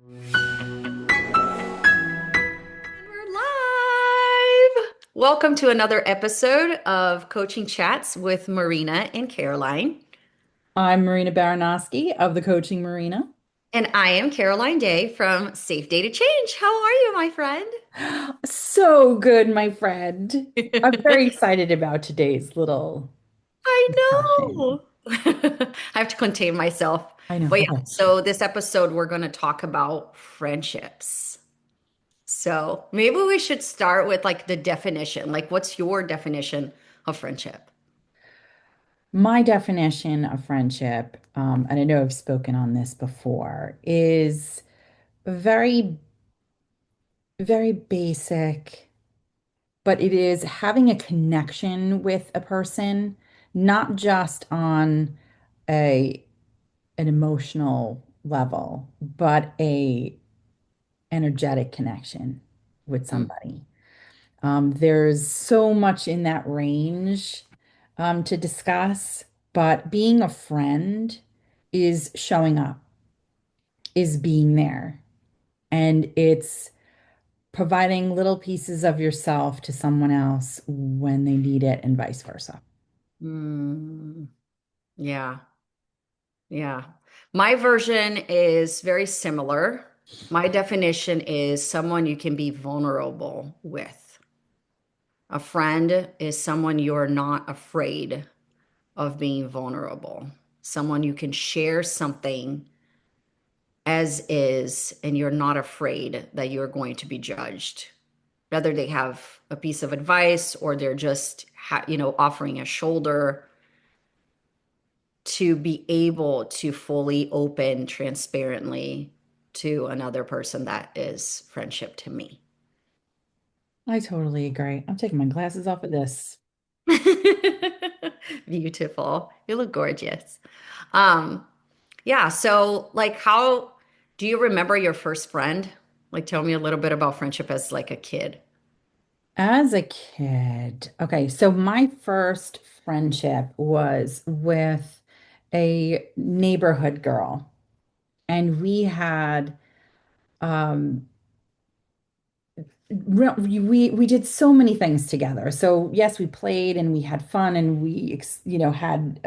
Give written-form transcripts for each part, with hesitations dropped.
And we're live. Welcome to another episode of Coaching Chats with Marina and Caroline. I'm Marina Baranowski of the Coaching Marina. And I am Caroline Day from Safe Day to Change. How are you, my friend? So good, my friend. I'm very excited about today's little I discussion. know. I have to contain myself. I know. But yeah, Okay. so this episode, we're going to talk about friendships. So maybe we should start with like the definition. Like, what's your definition of friendship? My definition of friendship, and I know I've spoken on this before, is very, very basic, but it is having a connection with a person, not just on a an emotional level, but a energetic connection with Mm, somebody. There's so much in that range to discuss, but being a friend is showing up, is being there, and it's providing little pieces of yourself to someone else when they need it, and vice versa. mm, yeah. Yeah. My version is very similar. My definition is someone you can be vulnerable with. A friend is someone you're not afraid of being vulnerable, someone you can share something as is, and you're not afraid that you're going to be judged. Whether they have a piece of advice or they're just, offering a shoulder to be able to fully open transparently to another person that is friendship to me. I totally agree. I'm taking my glasses off of this. Beautiful. You look gorgeous. Um, yeah, so like how do you remember your first friend? Like tell me a little bit about friendship as like a kid. As a kid, okay, so my first friendship was with a neighborhood girl, and um we did so many things together. So yes, we played and we had fun and had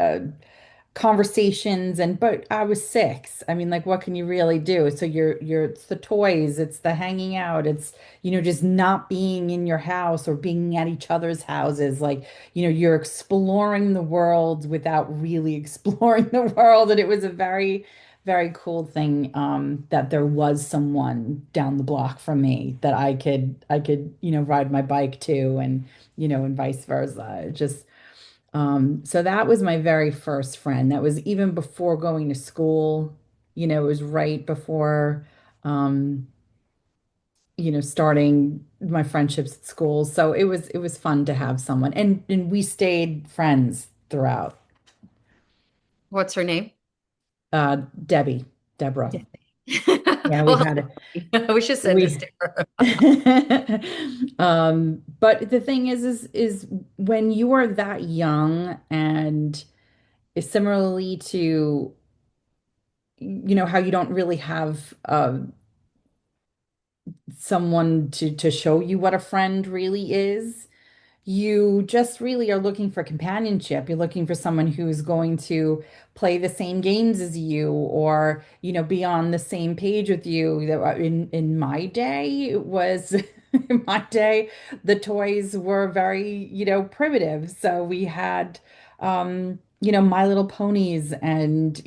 conversations, and but I was six. I mean, like what can you really do? So it's the toys, it's the hanging out, it's just not being in your house or being at each other's houses. Like, you're exploring the world without really exploring the world. And it was a very, very cool thing that there was someone down the block from me that I could, ride my bike to, and vice versa. Just so that was my very first friend. That was even before going to school. It was right before, um, starting my friendships at school. So it was fun to have someone, and we stayed friends throughout. What's her name? Debbie, Deborah. Yeah, we Well, had we should send this we. to her. But the thing is when you are that young, and similarly to how you don't really have someone to show you what a friend really is. You just really are looking for companionship. You're looking for someone who's going to play the same games as you, or be on the same page with you. In my day, it was in my day, the toys were very, primitive. So we had My Little Ponies, and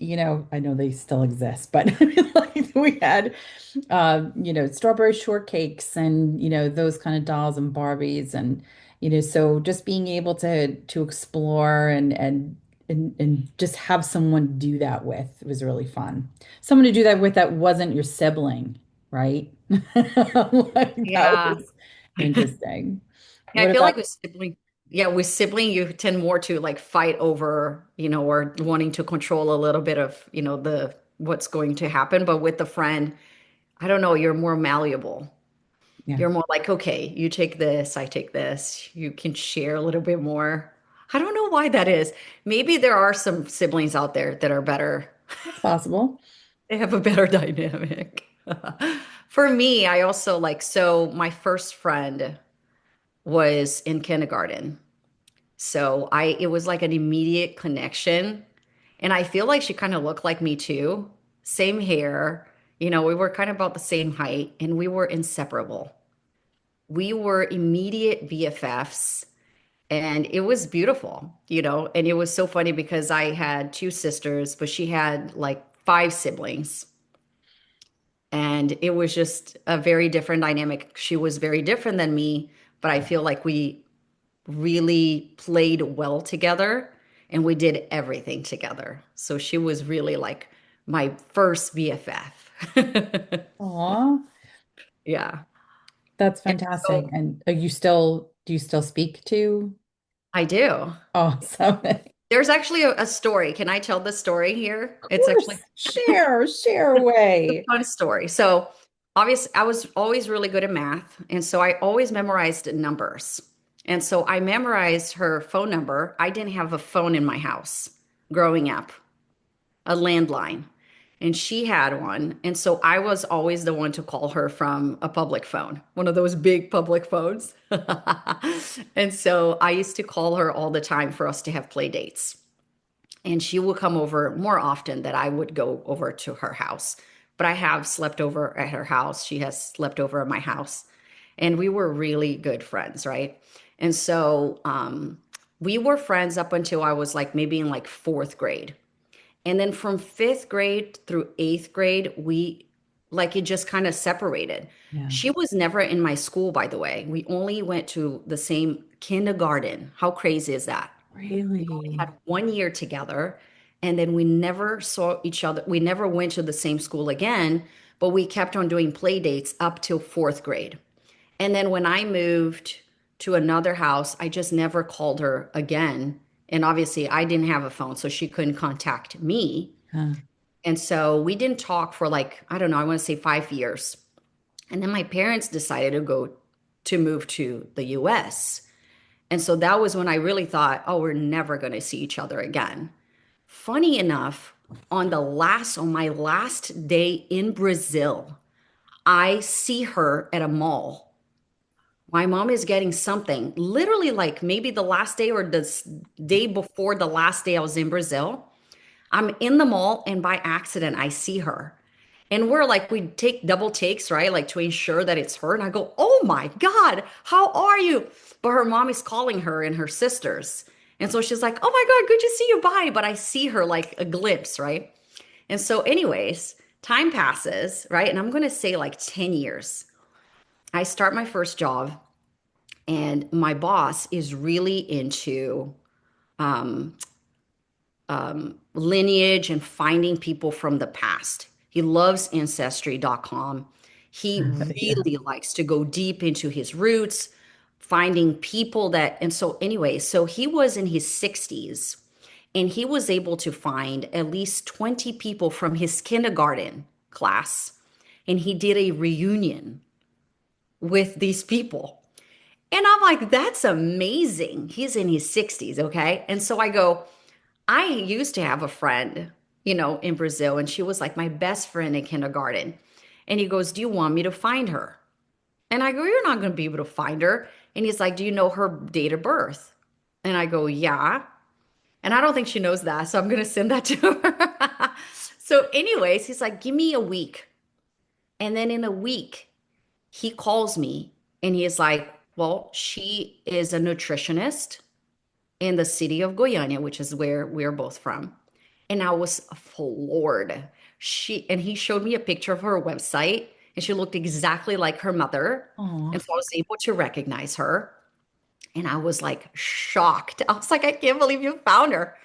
I know they still exist, but like we had strawberry shortcakes, and those kind of dolls and Barbies. And so just being able to explore and just have someone to do that with was really fun. Someone to do that with that wasn't your sibling, right? Like that Yeah. was interesting. Yeah, I What feel about like with sibling, you tend more to like fight over, or wanting to control a little bit of, the what's going to happen. But with the friend, I don't know, you're more malleable. yeah, You're more like, okay, you take this, I take this. You can share a little bit more. I don't know why that is. Maybe there are some siblings out there that are better. it's possible. They have a better dynamic. For me, I also like, so my first friend was in kindergarten. So it was like an immediate connection. And I feel like she kind of looked like me too. Same hair. We were kind of about the same height and we were inseparable. We were immediate BFFs and it was beautiful, and it was so funny because I had two sisters, but she had like five siblings. And it was just a very different dynamic. She was very different than me, but I feel like we really played well together and we did everything together. So she was really like my first BFF. Aw, Yeah. that's And fantastic. so And are you still, do you still speak to? I do. Awesome. Of There's actually a story. Can I tell this story here? It's actually course. Share away. fun story. So, obviously, I was always really good at math, and so I always memorized numbers. And so I memorized her phone number. I didn't have a phone in my house growing up, a landline, and she had one. And so I was always the one to call her from a public phone, one of those big public phones. And so I used to call her all the time for us to have play dates, and she will come over more often than I would go over to her house. But I have slept over at her house. She has slept over at my house. And we were really good friends, right? And so we were friends up until I was like maybe in like fourth grade. And then from fifth grade through eighth grade, it just kind of separated. Yeah. She was never in my school, by the way. We only went to the same kindergarten. How crazy is that? Really? Had 1 year together and then we never saw each other. We never went to the same school again, but we kept on doing play dates up till fourth grade. And then when I moved to another house, I just never called her again. And obviously, I didn't have a phone, so she couldn't contact me. Huh. And so we didn't talk for like, I don't know, I want to say 5 years. And then my parents decided to move to the US. And so that was when I really thought, oh, we're never going to see each other again. Funny enough, on my last day in Brazil, I see her at a mall. My mom is getting something, literally like maybe the last day or day before the last day I was in Brazil. I'm in the mall and by accident I see her. And we're like, we take double takes, right? Like to ensure that it's her. And I go, oh my God, how are you? But her mom is calling her and her sisters. And so she's like, oh my God, good to see you. Bye. But I see her like a glimpse, right? And so, anyways, time passes, right? And I'm going to say like 10 years. I start my first job, and my boss is really into um, lineage and finding people from the past. He loves ancestry.com. He Yeah. really likes to go deep into his roots, finding people and so anyway, so he was in his 60s and he was able to find at least 20 people from his kindergarten class. And he did a reunion with these people. And I'm like, that's amazing. He's in his 60s, okay? And so I go, I used to have a friend, in Brazil, and she was like my best friend in kindergarten. And he goes, do you want me to find her? And I go, you're not going to be able to find her. And he's like, do you know her date of birth? And I go, yeah. And I don't think she knows that. So I'm going to send that to her. So, anyways, he's like, give me a week. And then in a week, he calls me and he is like, well, she is a nutritionist in the city of Goiânia, which is where we're both from. And I was floored. He showed me a picture of her website and she looked exactly like her mother. And Oh, so I was able to recognize her. And I was like shocked. I was like, I can't believe you found her.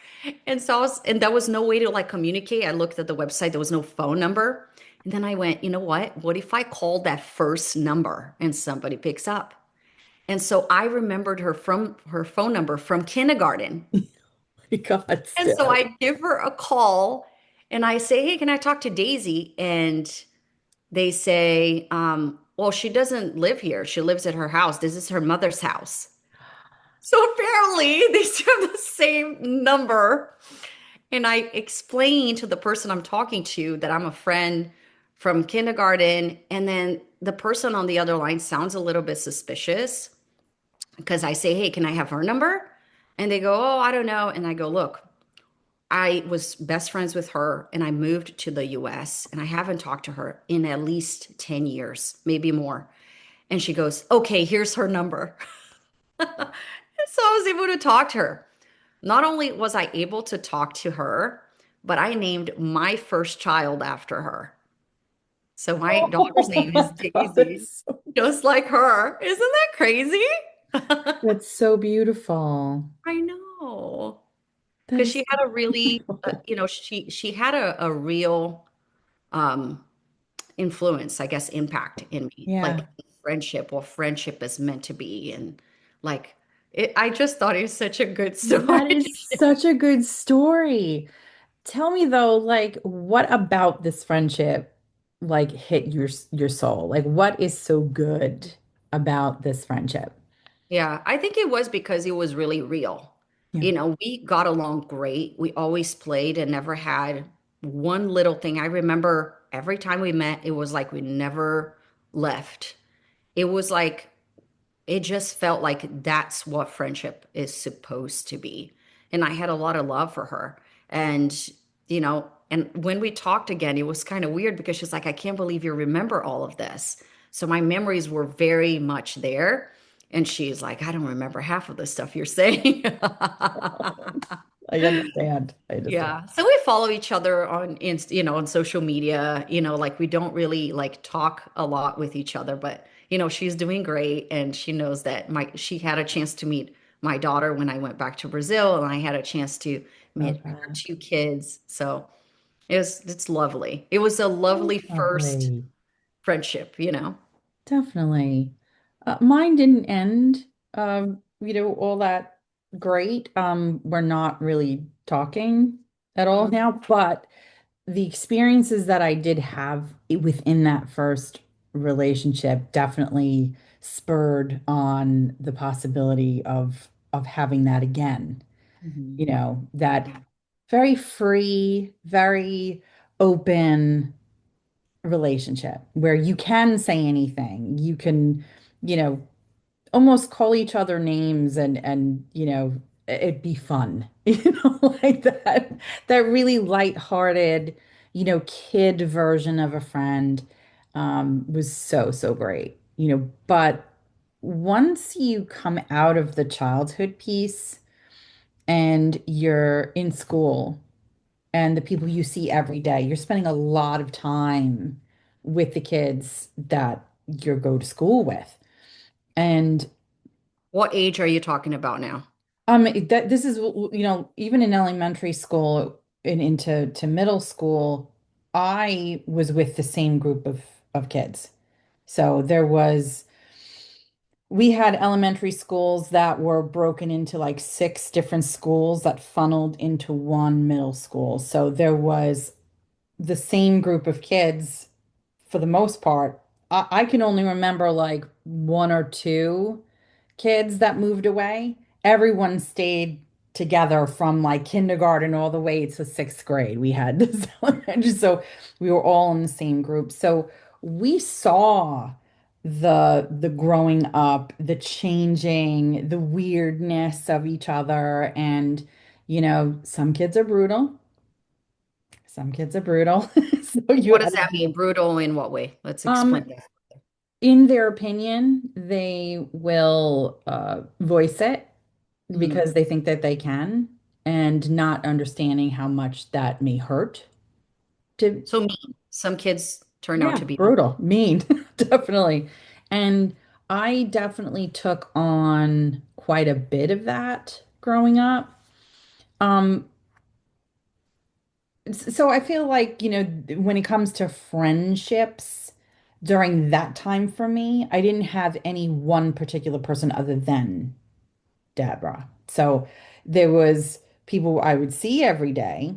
And there was no way to like communicate. I looked at the website, there was no phone number. And then I went, you know what? What if I called that first number and somebody picks up? And so I remembered her from her phone number from kindergarten. my God, And so Steph. I give her a call and I say, hey, can I talk to Daisy? And they say, well, she doesn't live here. She lives at her house. This is her mother's house. So apparently they still have the same number. And I explained to the person I'm talking to that I'm a friend from kindergarten. And then the person on the other line sounds a little bit suspicious because I say, hey, can I have her number? And they go, oh, I don't know. And I go, look, I was best friends with her and I moved to the US and I haven't talked to her in at least 10 years, maybe more. And she goes, okay, here's her number. So I was able to talk to her. Not only was I able to talk to her, but I named my first child after her. So my daughter's Oh name is my God, Daisy, just like her. Isn't that crazy? that's so beautiful. I know. That Because is she so had a really, beautiful. she had a real um, influence, I guess, impact in me, like Yeah, friendship, what friendship is meant to be, and like I just thought it was such a good that story. is such a good story. Tell me though, like, what about this friendship like hit your soul? Like, what is so good about this friendship? Yeah, I think it was because it was really real. Yeah. We got along great. We always played and never had one little thing. I remember every time we met, it was like we never left. It was like it just felt like that's what friendship is supposed to be. And I had a lot of love for her. And when we talked again, it was kind of weird because she's like, I can't believe you remember all of this. So my memories were very much there. And she's like, I don't remember half of the stuff you're saying. I understand. I understand. Yeah. So we follow each other on social media, like we don't really like talk a lot with each other, but she's doing great and she knows that she had a chance to meet my daughter when I went back to Brazil and I had a chance to Love meet her that. two kids. So it's lovely. It was a lovely first Lovely. friendship. Definitely. Mine didn't end, all that great. We're not really talking at all Mhm. now, but the experiences that I did have within that first relationship definitely spurred on the possibility of having that again. Mhm. That Yeah. very free, very open relationship where you can say anything. You can, you know, almost call each other names and it'd be fun. Like that really lighthearted, kid version of a friend was so, so great. But once you come out of the childhood piece and you're in school and the people you see every day. You're spending a lot of time with the kids that you go to school with. And What age are you talking about now? that this is even in elementary school and into to middle school, I was with the same group of kids. So we had elementary schools that were broken into like six different schools that funneled into one middle school. So there was the same group of kids for the most part. I can only remember like one or two kids that moved away. Everyone stayed together from like kindergarten all the way to sixth grade. We had this elementary, so we were all in the same group. So we saw the growing up, the changing, the weirdness of each other. And, some kids are brutal. Some kids are brutal. So you What does had that mean? Brutal in what way? Let's explain um that. in their opinion, they will voice it Mm. because they think that they can and not understanding how much that may hurt to, So mean. Some kids turn out yeah, to be mean. brutal, mean, definitely. And I definitely took on quite a bit of that growing up. Um, so I feel like, when it comes to friendships during that time for me, I didn't have any one particular person other than Deborah. So there was people I would see every day,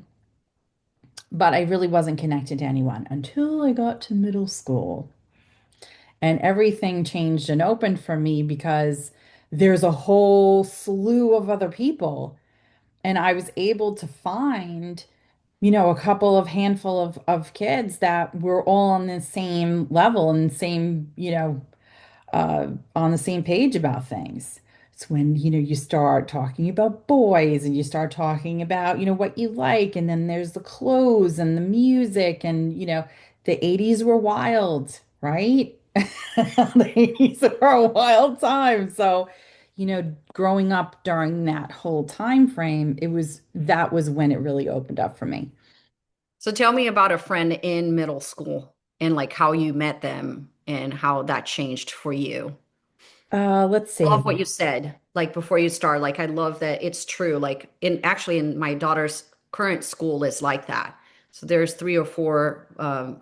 but I really wasn't connected to anyone until I got to middle school. And everything changed and opened for me because there's a whole slew of other people. And I was able to find a couple of handful of kids that were all on the same level and same, on the same page about things. It's when, you start talking about boys and you start talking about, what you like. And then there's the clothes and the music. And, the 80s were wild, right? The 80s were a wild time. So, growing up during that whole time frame, that was when it really opened up for me. So tell me about a friend in middle school and like how you met them and how that changed for you. Let's Love see. what you said, like before you start. Like I love that it's true. Like in my daughter's current school is like that. So there's three or four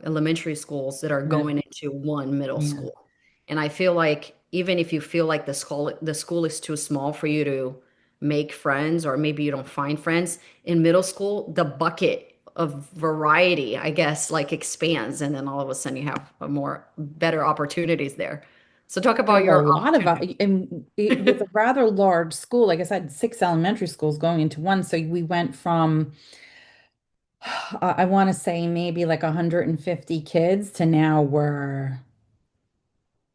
elementary schools that are Yeah, going into one middle yeah. school. And I feel like even if you feel like the school is too small for you to make friends, or maybe you don't find friends in middle school, the bucket of variety, I guess, like expands, and then all of a sudden you have a more better opportunities there. So talk There about were a your lot of, opportunity. and it was a rather large school. Like I said, six elementary schools going into one. So we went from, I want to say maybe like 150 kids to now we're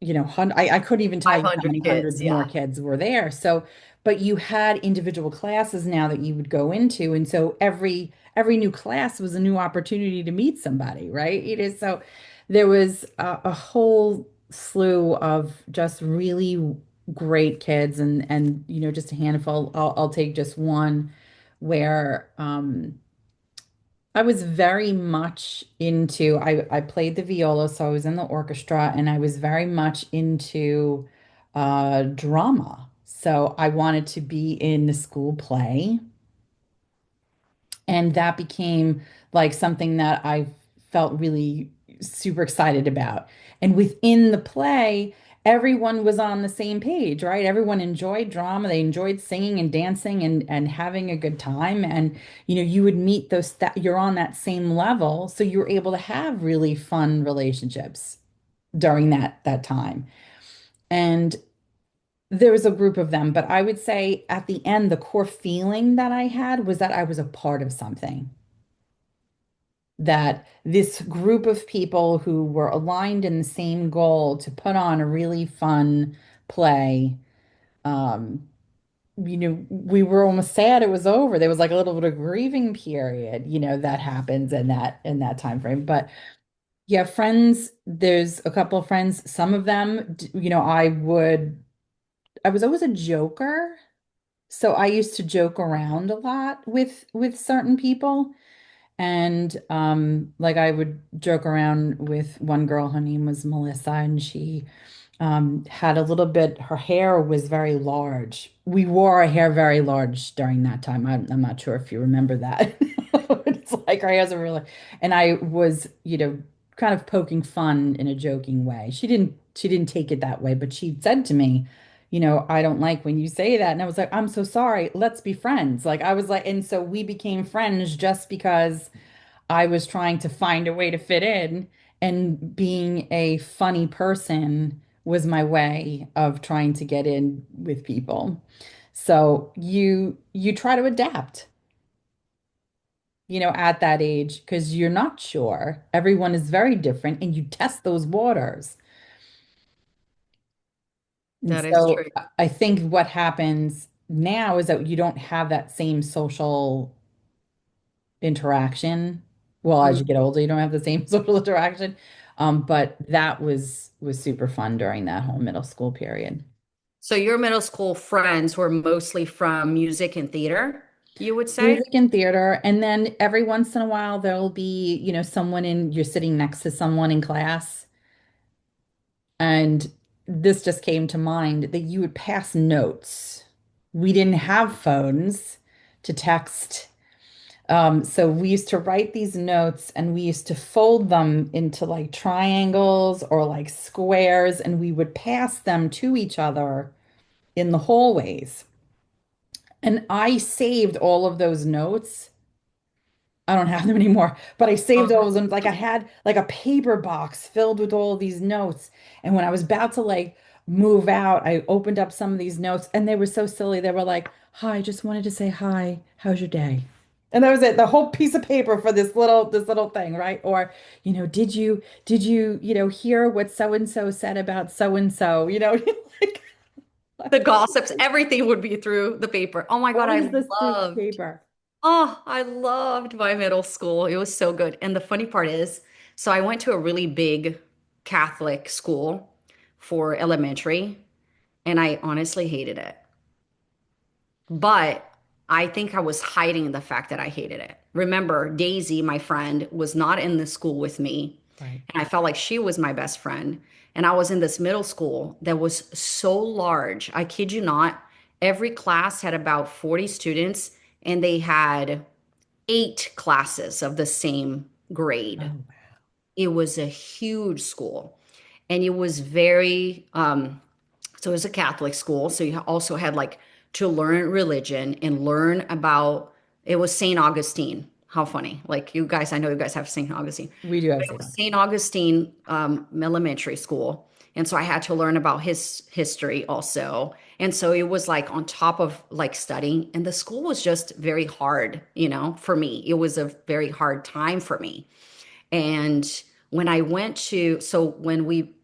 I couldn't even tell you how 500 many kids, hundreds more yeah. kids were there. So, but you had individual classes now that you would go into, and so every new class was a new opportunity to meet somebody, right? It is so there was a whole slew of just really great kids, and just a handful. I'll take just one where I was very much into I played the viola, so I was in the orchestra and I was very much into drama. So I wanted to be in the school play. And that became like something that I felt really super excited about. And within the play, everyone was on the same page, right? Everyone enjoyed drama. They enjoyed singing and dancing and having a good time. And you would meet those that you're on that same level, so you were able to have really fun relationships during that time. And there was a group of them, but I would say at the end, the core feeling that I had was that I was a part of something, that this group of people who were aligned in the same goal to put on a really fun play. Um, we were almost sad it was over. There was like a little bit of grieving period, that happens in that time frame. But yeah, friends, there's a couple of friends. Some of them, I was always a joker. So I used to joke around a lot with certain people. And like I would joke around with one girl, her name was Melissa, and she had a little bit, her hair was very large. We wore our hair very large during that time. I'm not sure if you remember that. It's like our hair's a really, and I was, kind of poking fun in a joking way. She didn't take it that way, but she said to me, I don't like when you say that. And I was like, I'm so sorry. Let's be friends. Like I was like, and so we became friends just because I was trying to find a way to fit in, and being a funny person was my way of trying to get in with people. So you try to adapt, at that age because you're not sure. Everyone is very different and you test those waters. And That is true. so I think what happens now is that you don't have that same social interaction. Well, as you get Mhm. older, you don't have the same social interaction. But that was super fun during that whole middle school period. So your middle school friends were mostly from music and theater, you would say? Music and theater, and then every once in a while there'll be, you're sitting next to someone in class, and this just came to mind that you would pass notes. We didn't have phones to text. So we used to write these notes and we used to fold them into like triangles or like squares, and we would pass them to each other in the hallways. And I saved all of those notes. I don't have them anymore, but I saved all of them. Like I had like a paper box filled with all of these notes. And when I was about to like move out, I opened up some of these notes and they were so silly. They were like, "Hi, just wanted to say hi. How's your day?" And that was it, the whole piece of paper for this little thing, right? Or, did you hear what so and so said about so and so? Like The gossips, everything would be through the paper. Oh my God, always this through paper. I loved my middle school. It was so good. And the funny part is, so I went to a really big Catholic school for elementary, and I honestly hated it. But I think I was hiding the fact that I hated it. Remember, Daisy, my friend, was not in the school with me, Right. and I felt like she was my best friend. And I was in this middle school that was so large. I kid you not. Every class had about 40 students, and they had 8 classes of the same grade. Oh, It was a huge school, and it was very so it was a Catholic school. So you also had like to learn religion and learn about it was St. Augustine. How funny. Like you guys, I know you guys have St. Augustine. we do have But it St. was Augustine. St. Augustine elementary school. And so I had to learn about his history also. And so it was like on top of like studying. And the school was just very hard, for me. It was a very hard time for me. And when I went to, so when we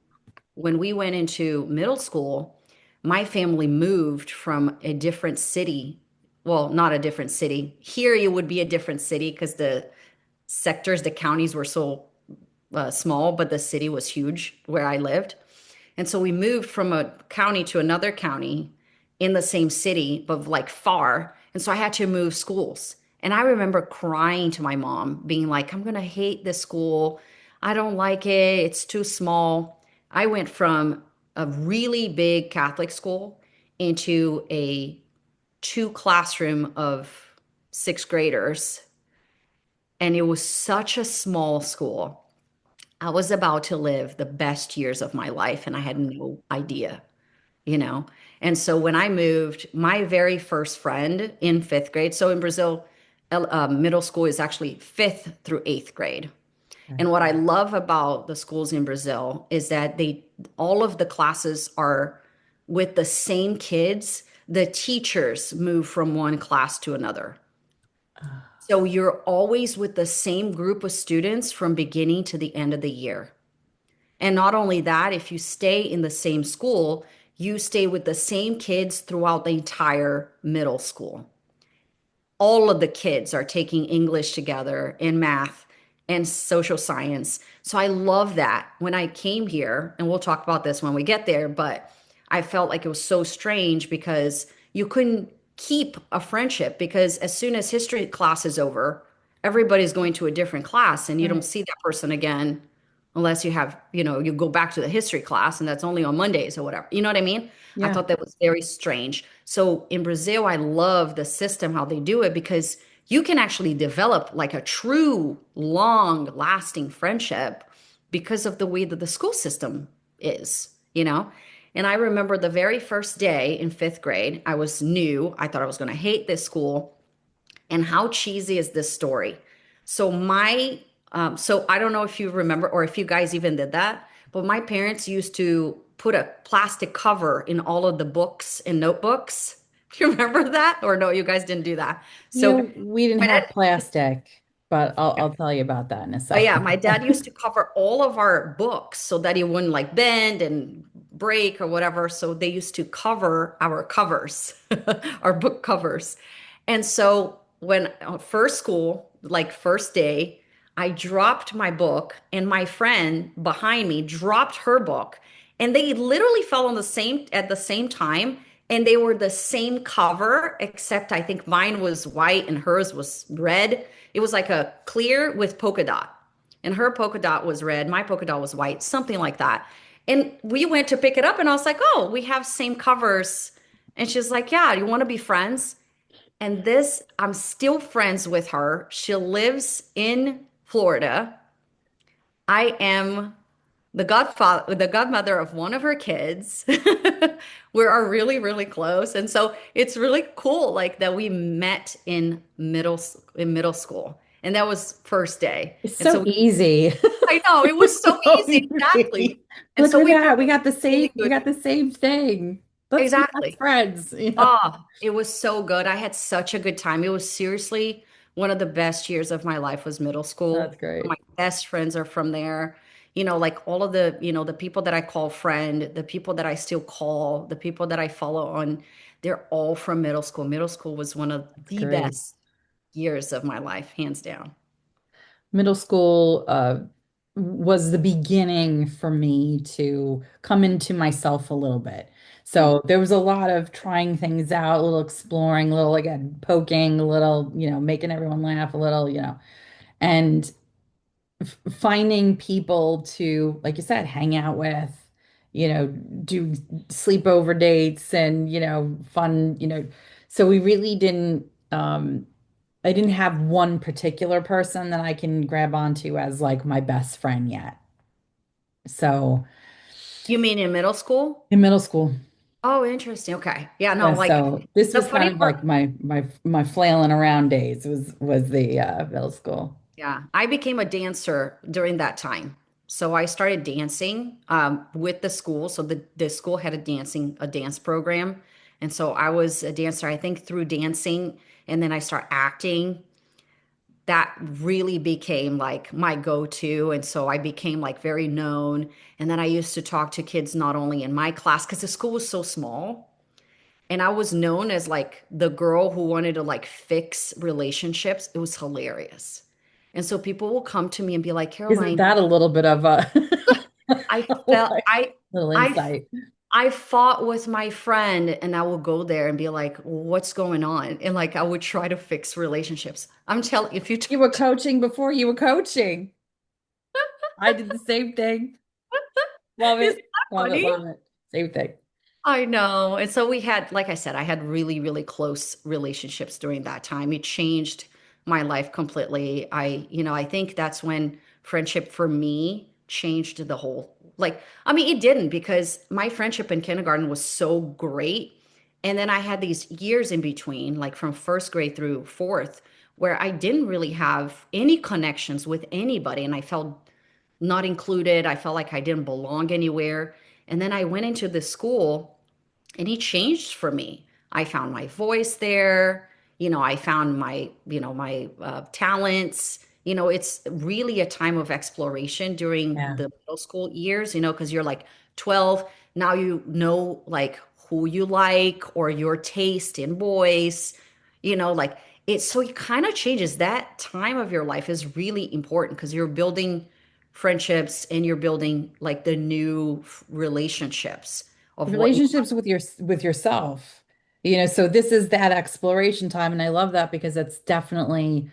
went into middle school, my family moved from a different city. Well, not a different city. Here it would be a different city because the sectors, the counties were so small, but the city was huge where I lived. And so we moved from a county to another county in the same city, but like far. And so I had to move schools. And I remember crying to my mom, being like, I'm going to hate this school. I don't like it. It's too small. I went from a really big Catholic school into a two classroom of sixth graders. And it was such a small school. I was about to live the best years of my life, and I had no idea, you know? And so when I moved, my very first friend in fifth grade, so in Brazil, middle school is actually fifth through eighth grade. Okay. And what I love about the schools in Brazil is that all of the classes are with the same kids. The teachers move from one class to another. Ah, So you're always with the same group of students from beginning to the end of the year. And not only that, if you stay in the same school, you stay with the same kids throughout the entire middle school. All of the kids are taking English together and math and social science. So I love that. When I came here, and we'll talk about this when we get there, but I felt like it was so strange because you couldn't keep a friendship because as soon as history class is over, everybody's going to a different class and you don't right. see that person again unless you go back to the history class and that's only on Mondays or whatever. You know what I mean? I Yeah. thought that was very strange. So in Brazil, I love the system, how they do it, because you can actually develop like a true long lasting friendship because of the way that the school system is. And I remember the very first day in fifth grade, I was new. I thought I was going to hate this school. And how cheesy is this story? So I don't know if you remember or if you guys even did that, but my parents used to put a plastic cover in all of the books and notebooks. Do you remember that? Or no, you guys didn't do that. So We didn't my have dad, plastic, but I'll tell you about that in a oh yeah, second. my dad used to cover all of our books so that it wouldn't like bend and break or whatever. So they used to cover our covers, our book covers. And so when first school, like first day, I dropped my book and my friend behind me dropped her book and they literally fell on the same at the same time and they were the same cover except I think mine was white and hers was red. It was like a clear with polka dot. And her polka dot was red, my polka dot was white, something like that. And we went to pick it up and I was like, "Oh, we have same covers." And she's like, "Yeah, you want to be friends?" And this, I'm still friends with her. She lives in Florida. I am the godmother of one of her kids. We are really, really close. And so it's really cool, like that we met in middle school. And that was first day. It's And so so easy. I know it was so So easy, exactly. easy. And Look so at we that. became really We good. got the same thing. Let's be best Exactly. friends. Oh, it was so good. I had such a good time. It was seriously one of the best years of my life was middle That's school. My great. best friends are from there. Like all of the people that I call friend, the people that I still call, the people that I follow on, they're all from middle school. Middle school was one of That's the great. best years of my life, hands down. Middle school was the beginning for me to come into myself a little bit. Mm. So there was a lot of trying things out, a little exploring, a little again poking, a little, making everyone laugh a little, and finding people to, like you said, hang out with, do sleepover dates and, fun, so we really didn't I didn't have one particular person that I can grab onto as like my best friend yet. So You mean in middle school? in middle school, Oh, interesting. Okay. Yeah, no, yeah. like So this the was kind funny of part. like my flailing around days was the middle school. Yeah, I became a dancer during that time. So I started dancing with the school. So the school had a dance program. And so I was a dancer, I think through dancing, and then I start acting. That really became like my go-to. And so I became like very known. And then I used to talk to kids not only in my class, because the school was so small. And I was known as like the girl who wanted to like fix relationships. It was hilarious. And so people will come to me and be like, Isn't Caroline, that a little bit of a I felt like, little I insight? I fought with my friend and I will go there and be like, what's going on? And like I would try to fix relationships. I'm telling if you You were coaching before you were coaching. I did the same thing. Love is it. that Love it. funny? Love it. Same thing. I know. And so we had, like I said, I had really, really close relationships during that time. It changed my life completely. I think that's when friendship for me changed the whole, like, I mean, it didn't because my friendship in kindergarten was so great. And then I had these years in between, like from first grade through fourth, where I didn't really have any connections with anybody. And I felt not included. I felt like I didn't belong anywhere. And then I went into this school and he changed for me. I found my voice there. I found my talents. It's really a time of exploration during Yeah. the middle school years, because you're like 12. Now you know like who you like or your taste in boys, like so it kind of changes. That time of your life is really important because you're building friendships and you're building like the new relationships of what you. Relationships with yourself. So this is that exploration time, and I love that because it's definitely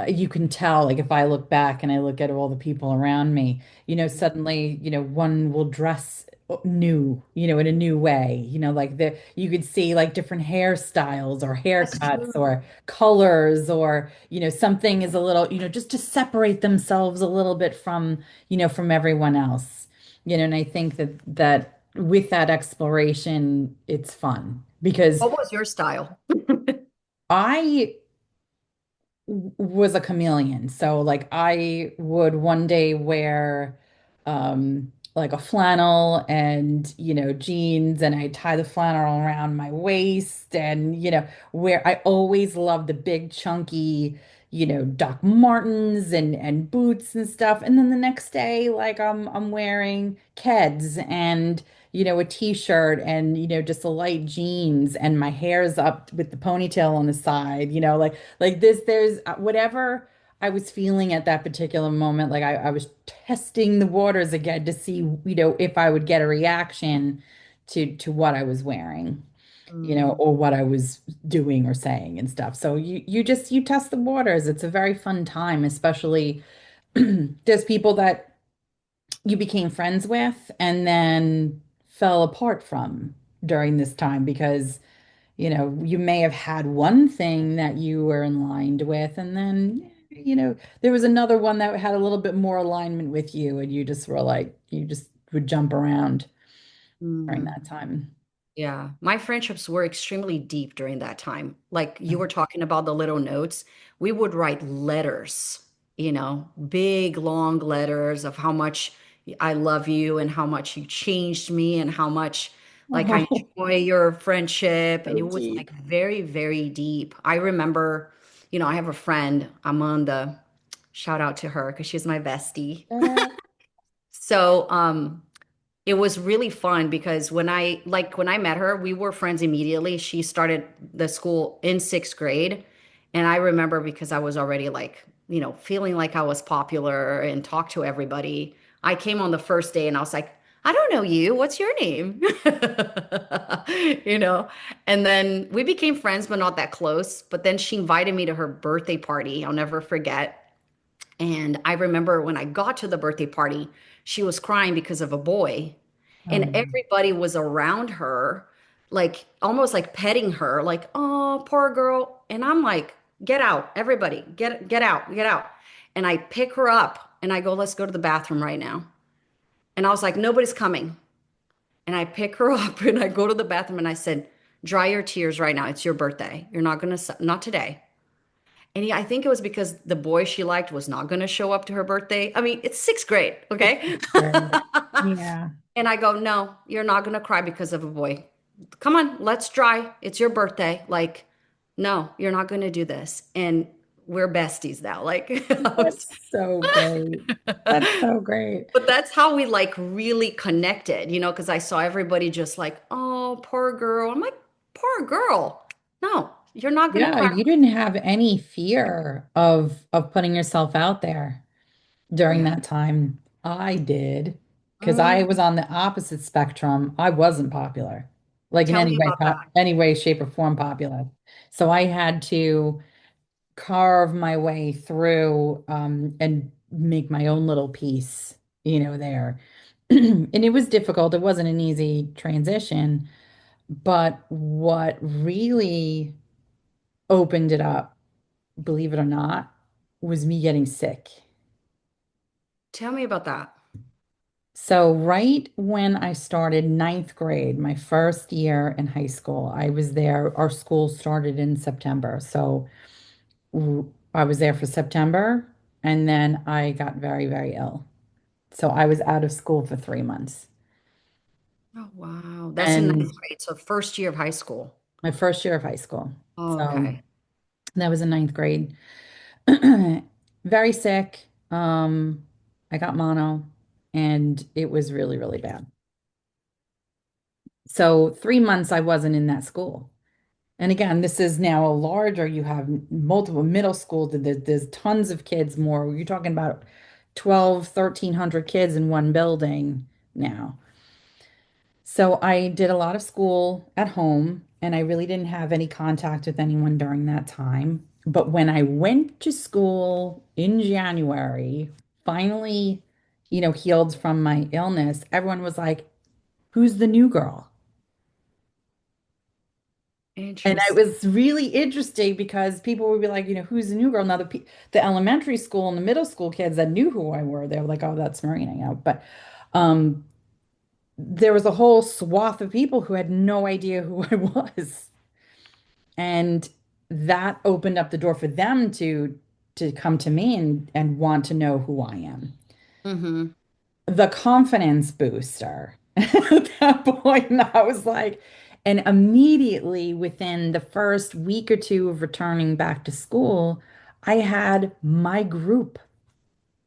you can tell, like if I look back and I look at all the people around me, suddenly, one will dress new, in a new way, like you could see like different hairstyles or That's haircuts true. or colors or, something is a little, just to separate themselves a little bit from everyone else, and I think that with that exploration, it's fun because What was your style? I was a chameleon. So like I would one day wear like a flannel and jeans and I tie the flannel around my waist and where I always loved the big chunky Doc Martens and boots and stuff. And then the next day like I'm wearing Keds and a t-shirt and just a light jeans and my hair's up with the ponytail on the side, like this, there's whatever I was feeling at that particular moment. Like I was testing the waters again to see, if I would get a reaction to what I was wearing, Mm. or what I was doing or saying and stuff. So you test the waters. It's a very fun time, especially there's people that you became friends with and then fell apart from during this time because you may have had one thing that you were in line with, and then, there was another one that had a little bit more alignment with you, and you just were like, you just would jump around during Mm. that time. Yeah, my friendships were extremely deep during that time. Like you were talking about the little notes, we would write letters, big long letters of how much I love you and how much you changed me and how much like I Oh, enjoy your friendship. And so it was deep. like very, very deep. I remember, I have a friend, I'm on the shout out to her because she's my bestie. Uh, So, it was really fun because when I met her, we were friends immediately. She started the school in sixth grade. And I remember because I was already like, feeling like I was popular and talked to everybody. I came on the first day and I was like, I don't know you. What's your name? You know, and then we became friends, but not that close. But then she invited me to her birthday party. I'll never forget. And I remember when I got to the birthday party, she was crying because of a boy, and oh, everybody was around her, like almost like petting her, like, "Oh, poor girl." And I'm like, "Get out, everybody. Get out, get out." And I pick her up and I go, "Let's go to the bathroom right now." And I was like, "Nobody's coming." And I pick her up and I go to the bathroom and I said, "Dry your tears right now. It's your birthday. You're not going to, not today." And I think it was because the boy she liked was not going to show up to her birthday. I mean, it's sixth grade, it's okay? great. Yeah. And I go, no, you're not going to cry because of a boy. Come on, let's try. It's your birthday. Like, no, you're not going to do this. And we're besties now. Like, That's so great. That's so great. but that's how we like really connected, because I saw everybody just like, oh, poor girl. I'm like, poor girl. No, you're not going to Yeah, cry. you didn't have any fear of putting yourself out there during Yeah. that time. I did because I Mm, was on the opposite spectrum. I wasn't popular, like in tell me any way, about that. any way, shape, or form popular. So I had to carve my way through and make my own little piece, there. And it was difficult. It wasn't an easy transition, but what really opened it up, believe it or not, was me getting sick. Tell me about that. So, right when I started ninth grade, my first year in high school, I was there. Our school started in September. So, I was there for September, and then I got very, very ill. So, I was out of school for 3 months. Oh, wow. That's in And ninth grade. So first year of high school. my first year of high school. Oh, So, okay. that was in ninth grade. Very sick. I got mono, and it was really, really bad. So 3 months I wasn't in that school. And again, this is now a larger, you have multiple middle school, there's tons of kids more. You're talking about 12, 1,300 kids in one building now. So I did a lot of school at home, and I really didn't have any contact with anyone during that time. But when I went to school in January, finally, healed from my illness, everyone was like, "Who's the new girl?" And it Interesting. was really interesting because people would be like, "Who's the new girl?" Now, the elementary school and the middle school kids that knew who I were, they were like, "Oh, that's Marina." But um, there was a whole swath of people who had no idea who I was. And that opened up the door for them to come to me and want to know who I am. Mm-hmm. The confidence booster at that point, I was like, and immediately within the first week or two of returning back to school, I had my group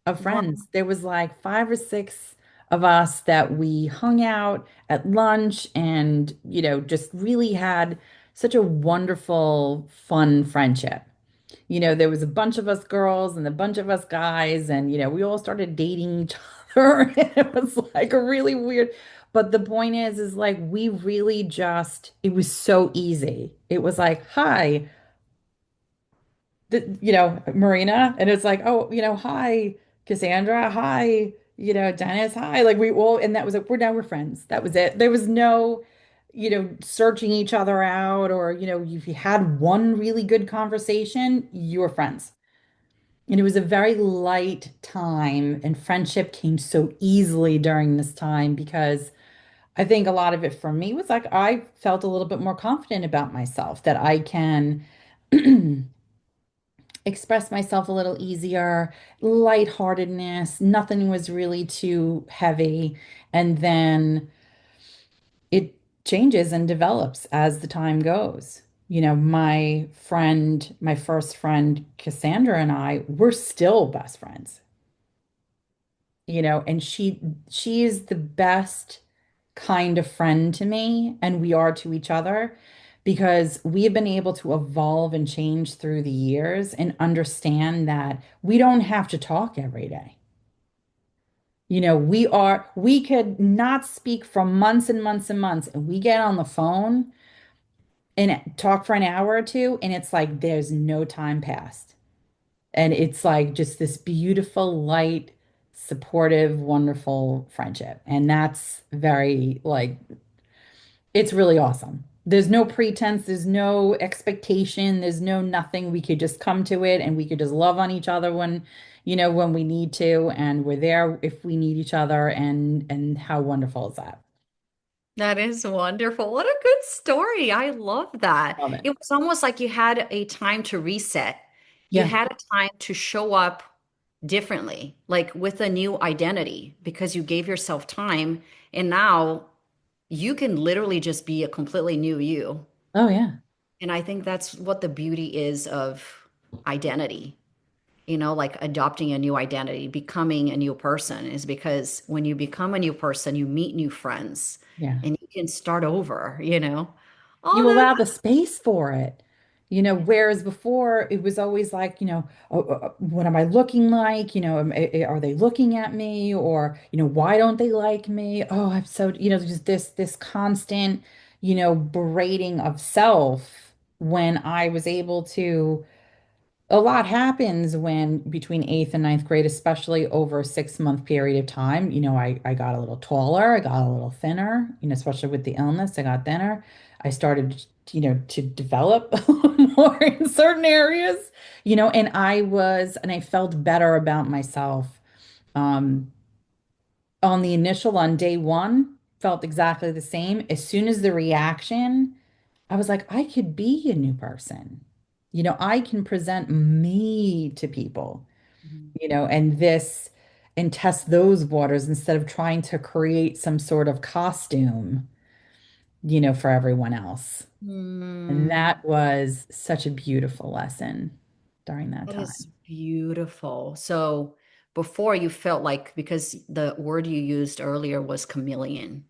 of Wow. friends. There was like 5 or 6 of us that we hung out at lunch and, just really had such a wonderful, fun friendship. There was a bunch of us girls and a bunch of us guys, and, we all started dating each other. It was like a really weird, but the point is like, we really just, it was so easy. It was like, hi, Marina. And it's like, oh, hi, Cassandra. Hi, Dennis. Hi. Like we all, and that was it. We're friends. That was it. There was no, searching each other out or, if you had one really good conversation, you were friends. And it was a very light time, and friendship came so easily during this time because I think a lot of it for me was like I felt a little bit more confident about myself that I can express myself a little easier, lightheartedness, nothing was really too heavy. And then it changes and develops as the time goes. my friend, my first friend, Cassandra and I, we're still best friends, and she is the best kind of friend to me, and we are to each other because we have been able to evolve and change through the years and understand that we don't have to talk every day. We could not speak for months and months and months, and we get on the phone and talk for an hour or two, and it's like there's no time passed. And it's like just this beautiful, light, supportive, wonderful friendship. And that's very, like, it's really awesome. There's no pretense, there's no expectation, there's no nothing. We could just come to it and we could just love on each other when we need to, and we're there if we need each other. And how wonderful is that? That is wonderful. What a good story. I love that. Love it. It was almost like you had a time to reset. You Yeah. had a time to show up differently, like with a new identity, because you gave yourself time. And now you can literally just be a completely new you. Oh yeah. And I think that's what the beauty is of identity, like adopting a new identity, becoming a new person, is because when you become a new person, you meet new friends Yeah. and you can start over. You Oh, allow the space for it. Whereas before it was always like, what am I looking like? Are they looking at me? Or, why don't they like me? Oh, I'm so, just this constant, berating of self when I was able to. A lot happens when between eighth and ninth grade, especially over a 6 month period of time. I got a little taller, I got a little thinner, especially with the illness, I got thinner. I started, to develop a little more in certain areas, and I felt better about myself. Um, on day one, felt exactly the same. As soon as the reaction, I was like, I could be a new person. I can present me to people, and test those waters instead of trying to create some sort of costume, for everyone else. And mm, that was such a beautiful lesson during that that is time. beautiful. So before you felt like, because the word you used earlier was chameleon.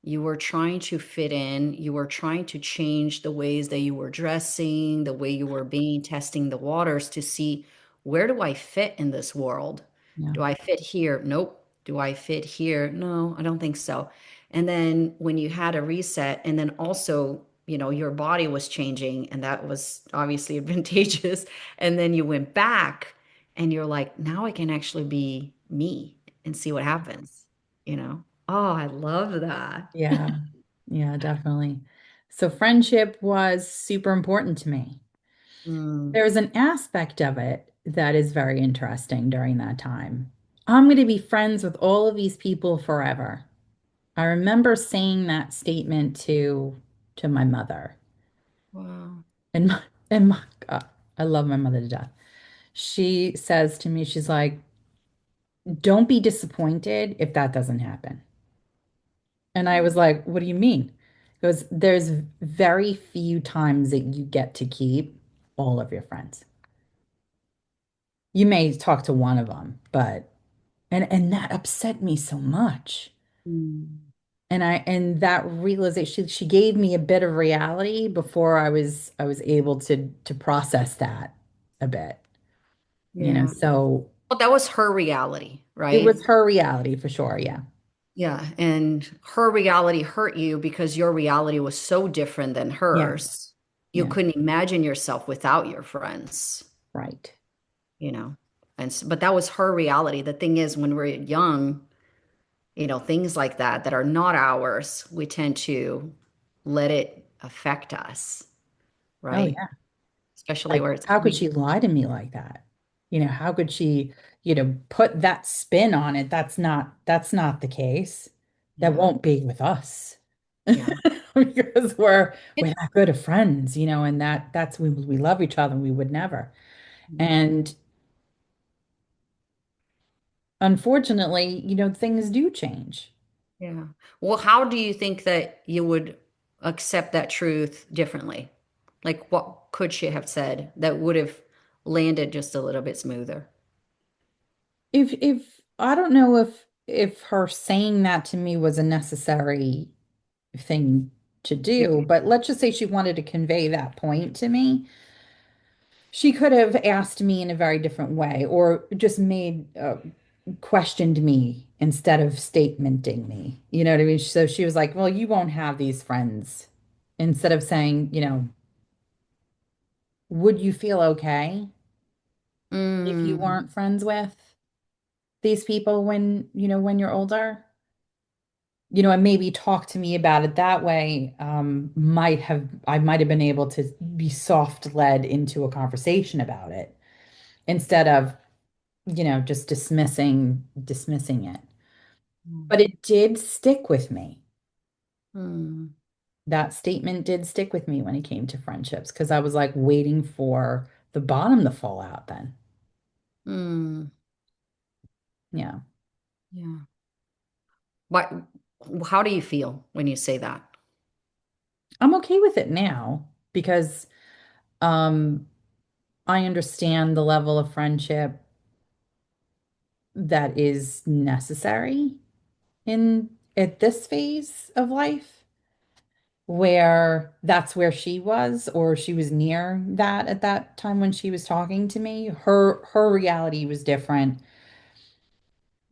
You were trying to fit in. You were trying to change the ways that you were dressing, the way you were being, testing the waters to see, where do I fit in this world? Yeah. Do I fit here? Nope. Do I fit here? No, I don't think so. And then when you had a reset, and then also, your body was changing, and that was obviously advantageous. And then you went back and you're like, now I can actually be me and see what happens, you know? Oh, I love that. Yeah. Yeah, definitely. So friendship was super important to me. Mm, There's an aspect of it that is very interesting during that time. I'm going to be friends with all of these people forever. I remember saying that statement to my mother. wow. And my God, I love my mother to death. She says to me, she's like, "Don't be disappointed if that doesn't happen." And I was like, "What do you mean?" Because there's very few times that you get to keep all of your friends. You may talk to one of them, but and that upset me so much. Mm, And that realization, she gave me a bit of reality before I was able to process that a bit. yeah. So Well, that was her reality, it right? was her reality for sure. Yeah. Yeah. And her reality hurt you because your reality was so different than Yeah. hers. You Yeah. couldn't imagine yourself without your friends, Right. you know? But that was her reality. The thing is, when we're young, things like that are not ours, we tend to let it affect us, Oh right? yeah. Especially Like, where it's how could coming. she lie to me like that? How could she, put that spin on it? That's not the case. That Yeah. won't be with us. Yeah. Because we're that good of friends, and that's we love each other and we would never. And unfortunately, things do change. Yeah. Well, how do you think that you would accept that truth differently? Like, what could she have said that would have landed just a little bit smoother? If I don't know if her saying that to me was a necessary thing to do, but let's just say she wanted to convey that point to me. She could have asked me in a very different way or just made questioned me instead of statementing me. You know what I mean? So she was like, "Well, you won't have these friends." Instead of saying, "Would you feel okay if you Mm, weren't friends with these people when you're older?" And maybe talk to me about it that way, I might have been able to be soft led into a conversation about it instead of, just dismissing it. mm, But it did stick with me. mm, That statement did stick with me when it came to friendships because I was like waiting for the bottom to fall out then. mm. Yeah. Yeah. What, how do you feel when you say that? I'm okay with it now because um I understand the level of friendship that is necessary in at this phase of life where that's where she was or she was near that at that time when she was talking to me. Her reality was different.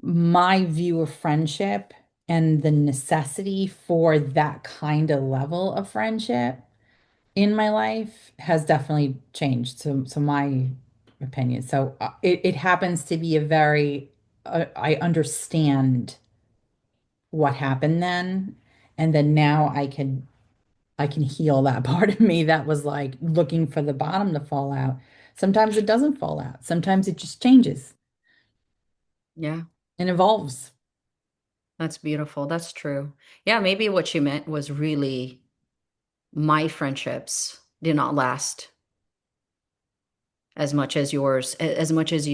My view of friendship and the necessity for that kind of level of friendship in my life has definitely changed. So my opinion. So it happens to be a very I understand what happened then, and then now I can heal that part of me that was like looking for the bottom to fall out. Sometimes it doesn't fall out. Sometimes it just changes Yeah, and evolves. that's beautiful. That's true. Yeah, maybe what you meant was really my friendships did not last as much as yours, as much as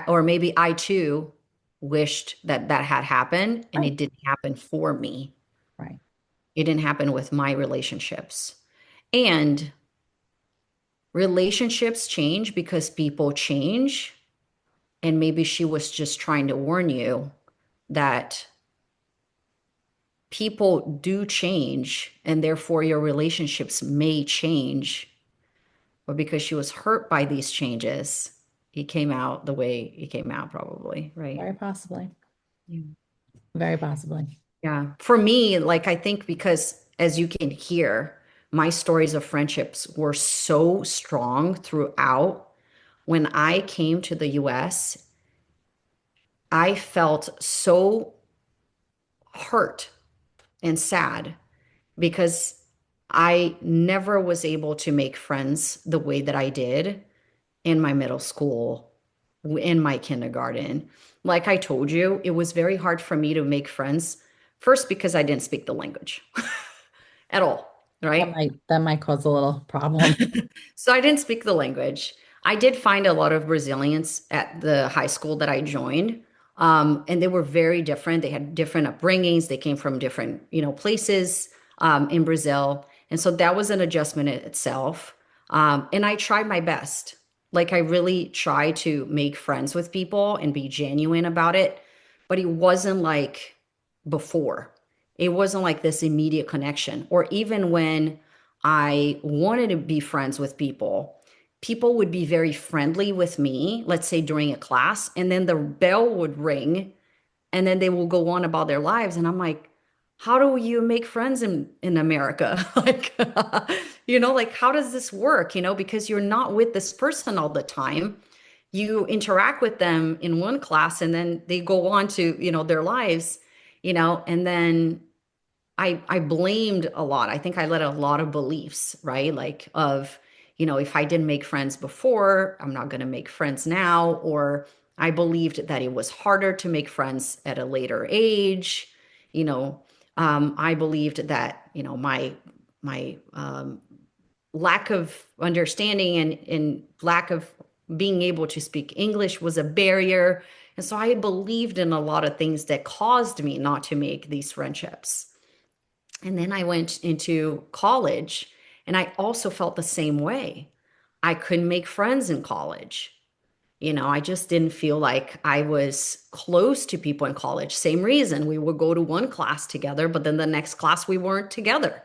or maybe I too wished that that had happened and Right, it didn't happen for me. right. It didn't happen with my relationships. And relationships change because people change. And maybe she was just trying to warn you that people do change and therefore your relationships may change. But because she was hurt by these changes, he came out the way he came out, probably, right? Very possibly. Yeah. Very possibly. Yeah. For me, like, I think because as you can hear, my stories of friendships were so strong throughout. When I came to the US, I felt so hurt and sad because I never was able to make friends the way that I did in my middle school, in my kindergarten. Like I told you, it was very hard for me to make friends. First, because I didn't speak the language at all, That right? might cause a little problem. So I didn't speak the language. I did find a lot of Brazilians at the high school that I joined. And they were very different. They had different upbringings. They came from different, places in Brazil. And so that was an adjustment in itself. And I tried my best. Like I really tried to make friends with people and be genuine about it. But it wasn't like before. It wasn't like this immediate connection. Or even when I wanted to be friends with people, people would be very friendly with me, let's say during a class, and then the bell would ring and then they will go on about their lives. And I'm like, how do you make friends in America? Like, like how does this work? Because you're not with this person all the time. You interact with them in one class and then they go on to, their lives, and then I blamed a lot. I think I let a lot of beliefs, right? Like of, if I didn't make friends before, I'm not going to make friends now. Or I believed that it was harder to make friends at a later age. You know, I believed that, my lack of understanding and lack of being able to speak English was a barrier. And so I believed in a lot of things that caused me not to make these friendships. And then I went into college And I also felt the same way. I couldn't make friends in college. I just didn't feel like I was close to people in college. Same reason we would go to one class together, but then the next class we weren't together.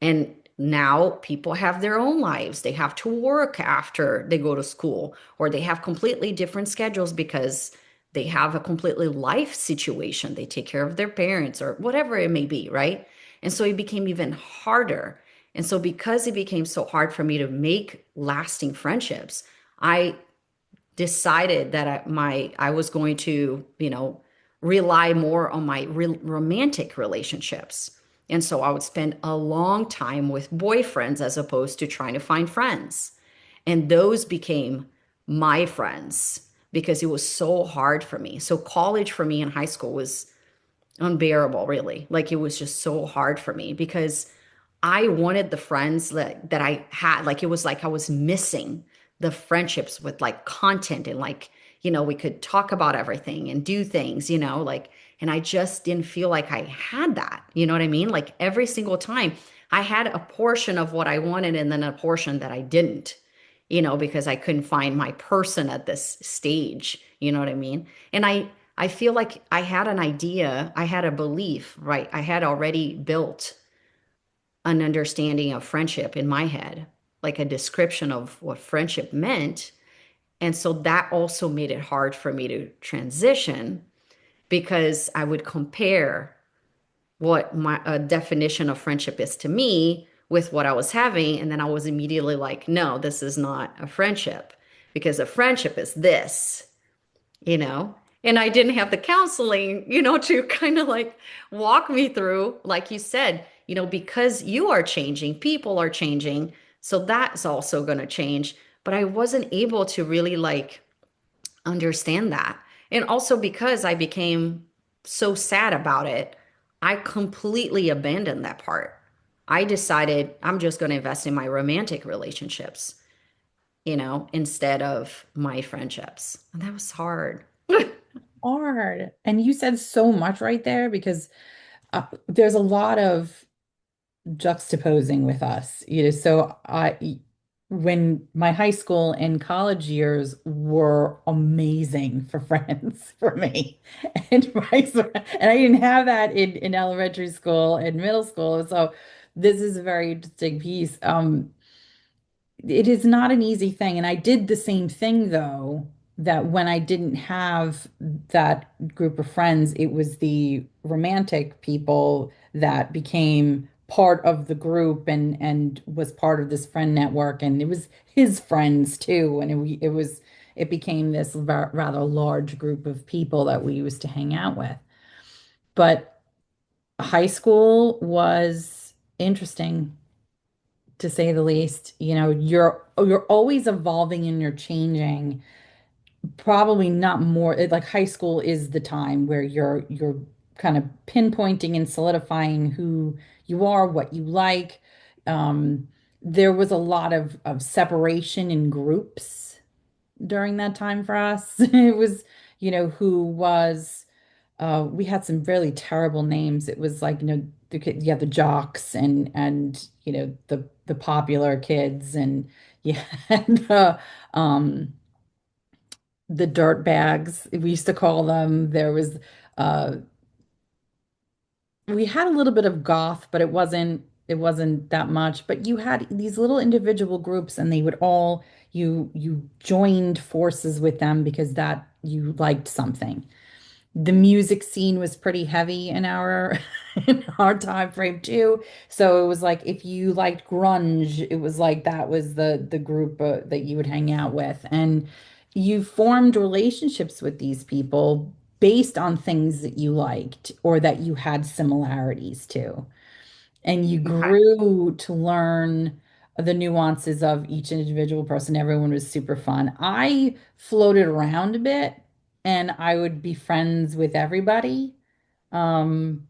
And now people have their own lives. They have to work after they go to school, or they have completely different schedules because they have a completely life situation. They take care of their parents or whatever it may be, right? And so it became even harder. And so because it became so hard for me to make lasting friendships, I decided that I was going to, rely more on my romantic relationships. And so I would spend a long time with boyfriends as opposed to trying to find friends. And those became my friends because it was so hard for me. So college for me in high school was unbearable, really. Like it was just so hard for me because I wanted the friends that I had. Like it was like I was missing the friendships with like content and like, we could talk about everything and do things, like, and I just didn't feel like I had that. You know what I mean? Like every single time I had a portion of what I wanted and then a portion that I didn't, because I couldn't find my person at this stage. You know what I mean? And I feel like I had an idea, I had a belief, right? I had already built an understanding of friendship in my head, like a description of what friendship meant. And so that also made it hard for me to transition because I would compare what my definition of friendship is to me with what I was having. And then I was immediately like, no, this is not a friendship because a friendship is this you know and I didn't have the counseling to kind of like walk me through, like you said, because you are changing, people are changing, so that's also going to change. But I wasn't able to really like understand that. And also because I became so sad about it, I completely abandoned that part. I decided I'm just going to invest in my romantic relationships, instead of my friendships, and that was hard. Hard. And you said so much right there because there's a lot of juxtaposing with us. So when my high school and college years were amazing for friends for me, and and I didn't have that in elementary school and middle school. So this is a very interesting piece. It is not an easy thing. And I did the same thing, though, that when I didn't have that group of friends, it was the romantic people that became part of the group and was part of this friend network. And it was his friends too. And it became this rather large group of people that we used to hang out with. But high school was interesting, to say the least. You're always evolving and you're changing. Probably not more like high school is the time where you're kind of pinpointing and solidifying who you are, what you like. Um, there was a lot of separation in groups during that time for us. It was, who was we had some really terrible names. It was like, the jocks and the popular kids and you had the dirt bags, we used to call them. There was uh we had a little bit of goth, but it wasn't that much. But you had these little individual groups and they would all you joined forces with them because that you liked something. The music scene was pretty heavy in our in our time frame too. So it was like if you liked grunge, it was like that was the group that you would hang out with, and you formed relationships with these people based on things that you liked or that you had similarities to. And you Okay. grew to learn the nuances of each individual person. Everyone was super fun. I floated around a bit and I would be friends with everybody. Um,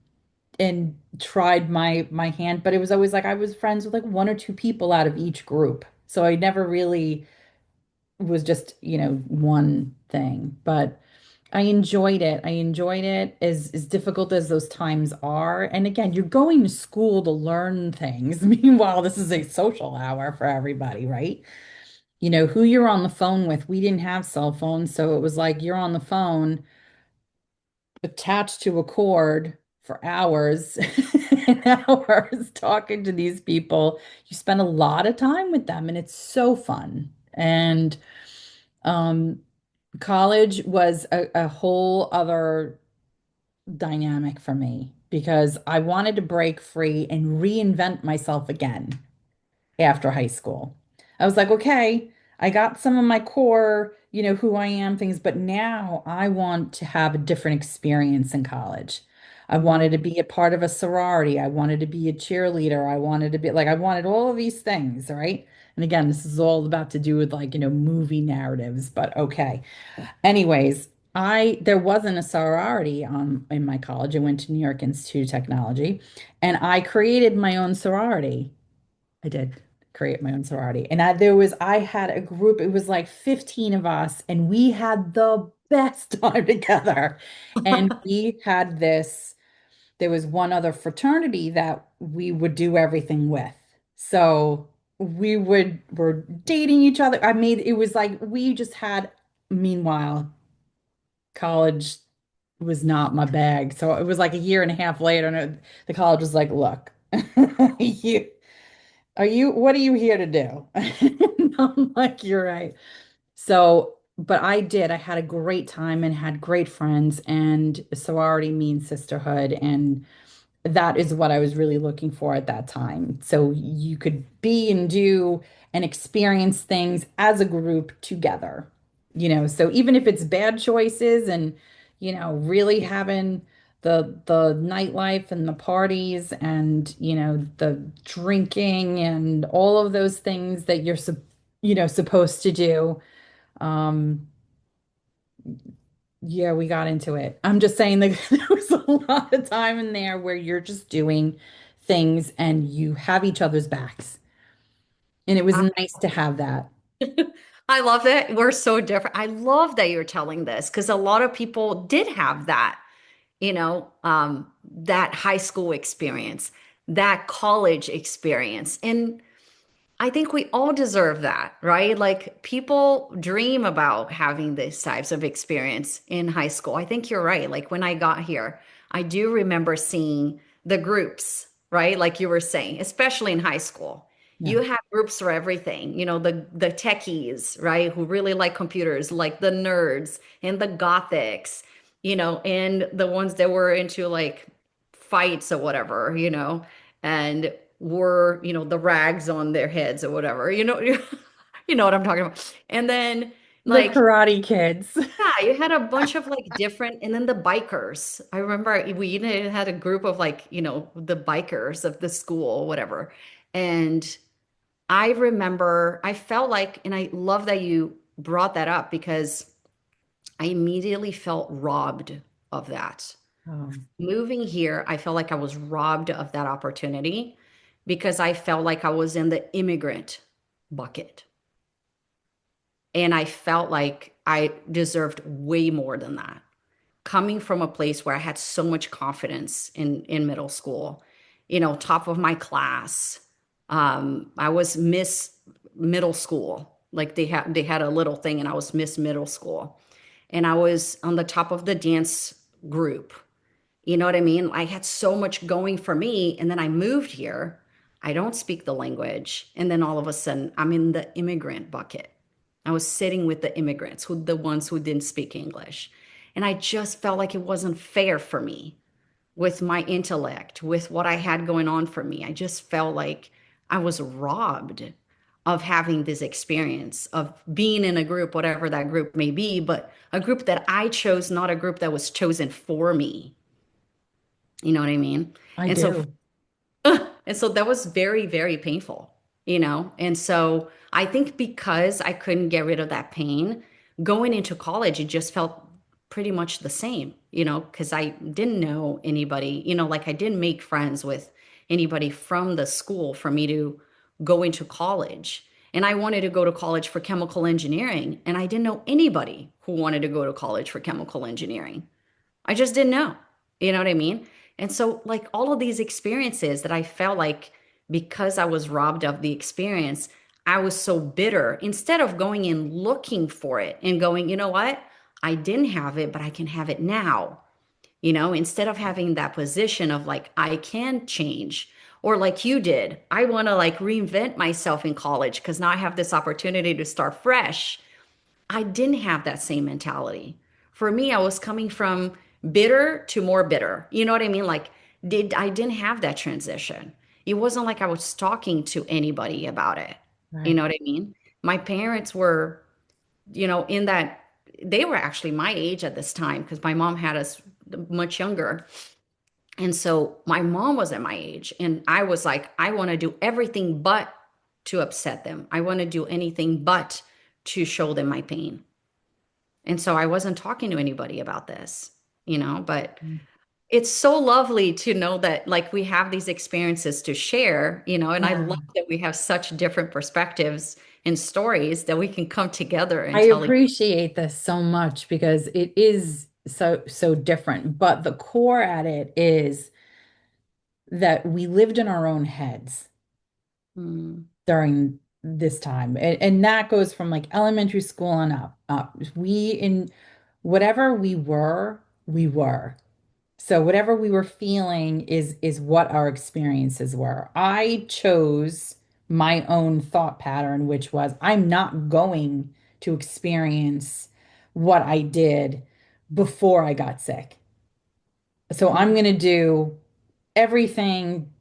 and tried my hand, but it was always like I was friends with like one or two people out of each group. So I never really was just, one thing. But I enjoyed it. I enjoyed it as difficult as those times are. And again, you're going to school to learn things. Meanwhile, this is a social hour for everybody, right? You know, who you're on the phone with. We didn't have cell phones, so it was like you're on the phone attached to a cord for hours and hours talking to these people. You spend a lot of time with them, and it's so fun. And um, college was a whole other dynamic for me because I wanted to break free and reinvent myself again after high school. I was like, okay, I got some of my core, who I am things, but now I want to have a different experience in college. I wanted to be a part of a sorority. I wanted to be a cheerleader. I wanted to be like, I wanted all of these things, right? And again, this is all about to do with like, movie narratives, but okay. Anyways, there wasn't a sorority in my college. I went to New York Institute of Technology and I created my own sorority. I did create my own sorority. And I had a group, it was like 15 of us, and we had the best time together. And there was one other fraternity that we would do everything with. So were dating each other. It was like we just had, meanwhile, college was not my bag. So it was like a year and a half later, and the college was like, look, you what are you here to do? And I'm like, you're right. So, but I had a great time and had great friends, and sorority means sisterhood. And that is what I was really looking for at that time. So you could be and do and experience things as a group together, So even if it's bad choices and, really having the nightlife and the parties and, the drinking and all of those things that supposed to do. Um, yeah, we got into it. I'm just saying that there was a lot of time in there where you're just doing things and you have each other's backs. And it was nice to have that. I love that we're so different. I love that you're telling this because a lot of people did have that, that high school experience, that college experience. And I think we all deserve that, right? Like people dream about having these types of experience in high school. I think you're right. Like when I got here, I do remember seeing the groups, right? Like you were saying, especially in high school. Yeah. You have groups for everything, the techies, right? Who really like computers, like the nerds and the gothics, and the ones that were into like fights or whatever, and wore, the rags on their heads or whatever, you know what I'm talking about. And then The like, Karate Kids. yeah, you had a bunch of like different, and then the bikers. I remember we even had a group of like, the bikers of the school, whatever. And I remember I felt like, and I love that you brought that up because I immediately felt robbed of that. Oh, Moving here, I felt like I was robbed of that opportunity because I felt like I was in the immigrant bucket. And I felt like I deserved way more than that. Coming from a place where I had so much confidence in middle school, top of my class. I was Miss Middle School. Like they had a little thing and I was Miss Middle School. And I was on the top of the dance group. You know what I mean? I had so much going for me. And then I moved here. I don't speak the language. And then all of a sudden, I'm in the immigrant bucket. I was sitting with the immigrants, the ones who didn't speak English. And I just felt like it wasn't fair for me with my intellect, with what I had going on for me. I just felt like I was robbed of having this experience of being in a group, whatever that group may be, but a group that I chose, not a group that was chosen for me. You know what I mean? I And so do. and so that was very, very painful, And so I think because I couldn't get rid of that pain, going into college, it just felt pretty much the same, because I didn't know anybody, like I didn't make friends with anybody from the school for me to go into college. And I wanted to go to college for chemical engineering, and I didn't know anybody who wanted to go to college for chemical engineering. I just didn't know. You know what I mean? And so, like, all of these experiences that I felt like because I was robbed of the experience, I was so bitter. Instead of going and looking for it and going, you know what? I didn't have it, but I can have it now. Instead of having that position of like, I can change, or like you did, I want to like reinvent myself in college because now I have this opportunity to start fresh. I didn't have that same mentality. For me, I was coming from bitter to more bitter. You know what I mean? Like, I didn't have that transition. It wasn't like I was talking to anybody about it. You Right. know what I mean? My parents were, in that they were actually my age at this time because my mom had us much younger. And so my mom was at my age, and I was like, I want to do everything but to upset them. I want to do anything but to show them my pain. And so I wasn't talking to anybody about this, but it's so lovely to know that like we have these experiences to share, and I love Yeah. that we have such different perspectives and stories that we can come together I and tell each. appreciate this so much because it is so different. But the core at it is that we lived in our own heads Mm, during this time. And that goes from like elementary school on up. We in whatever we were. So whatever we were feeling is what our experiences were. I chose my own thought pattern, which was I'm not going to experience what I did before I got sick. So I'm mm, going to do everything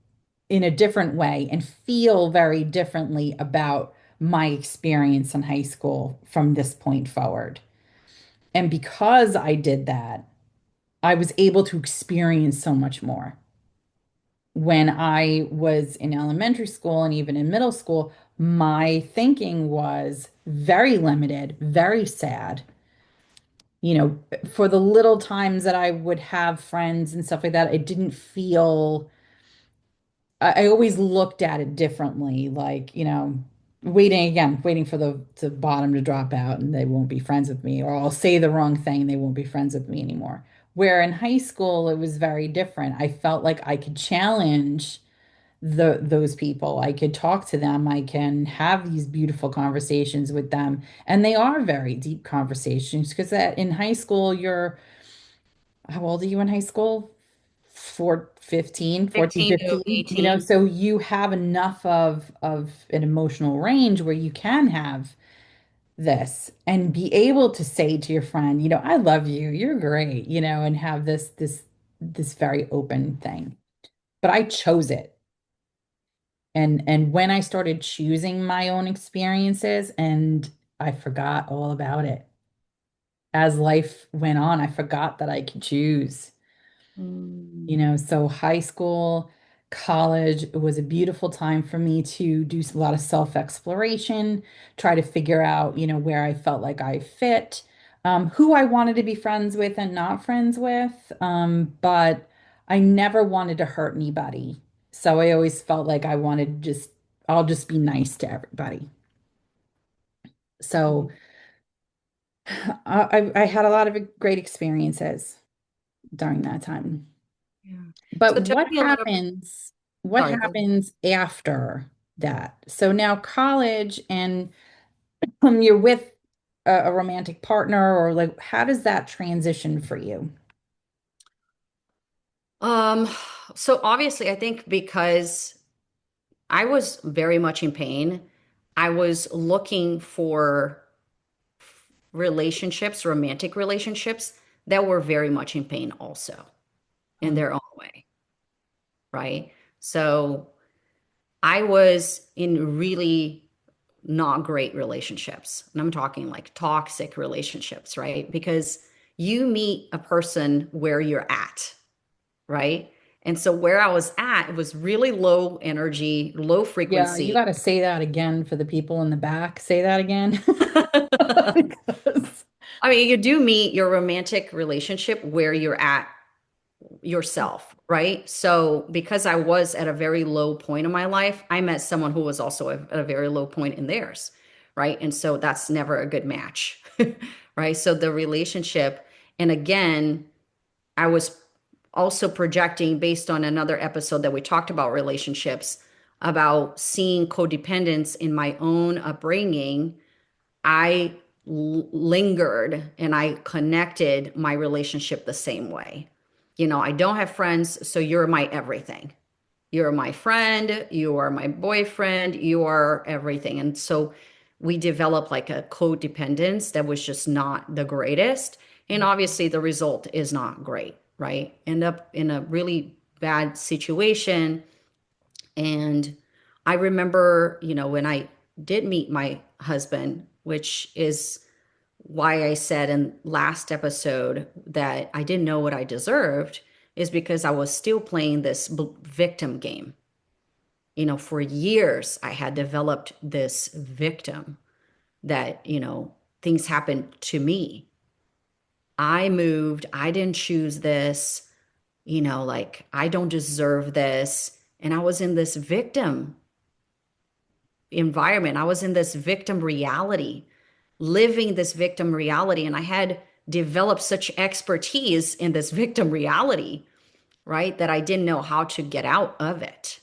in a different way and feel very differently about my experience in high school from this point forward. And because I did that, I was able to experience so much more. When I was in elementary school and even in middle school, my thinking was very limited, very sad. For the little times that I would have friends and stuff like that, it didn't feel, I always looked at it differently, like, waiting for the bottom to drop out and they won't be friends with me, or I'll say the wrong thing and they won't be friends with me anymore. Where in high school, it was very different. I felt like I could challenge those people. I could talk to them. I can have these beautiful conversations with them. And they are very deep conversations because that in high school, how old are you in high school? 14, 15 to 15, 18. so you have enough of an emotional range where you can have this and be able to say to your friend, I love you, you're great, and have this very open thing. But I chose it. And when I started choosing my own experiences, and I forgot all about it. As life went on, I forgot that I could choose. Mm, So high school, college, it was a beautiful time for me to do a lot of self-exploration, try to figure out, where I felt like I fit, who I wanted to be friends with and not friends with. But I never wanted to hurt anybody. So I always felt like I'll just be nice to everybody. mm, So I had a lot of great experiences during that time. yeah. But So tell me a little. what Sorry, go. happens after that? So now college and you're with a romantic partner or like how does that transition for you? Um, so obviously, I think because I was very much in pain, I was looking for relationships, romantic relationships that were very much in pain also in Mm. their own way, right? So I was in really not great relationships. And I'm talking like toxic relationships, right? Because you meet a person where you're at, right? And so where I was at, it was really low energy, low Yeah, you frequency. got to say that again for the people in the back. Say that again. I Because- mean, you do meet your romantic relationship where you're at yourself, right? So because I was at a very low point in my life, I met someone who was also at a very low point in theirs, right? And so that's never a good match, right? So the relationship, and again, I was also projecting based on another episode that we talked about relationships, about seeing codependence in my own upbringing. I lingered and I connected my relationship the same way. I don't have friends, so you're my everything. You're my friend, you are my boyfriend, you are everything. And so we developed like a codependence that was just not the greatest. And obviously the result is not great, right? End up in a really bad situation. And I remember, when I did meet my husband, which is why I said in last episode that I didn't know what I deserved, is because I was still playing this victim game. For years, I had developed this victim that, things happened to me. I moved, I didn't choose this, like I don't deserve this. And I was in this victim environment. I was in this victim reality, living this victim reality. And I had developed such expertise in this victim reality, right, that I didn't know how to get out of it,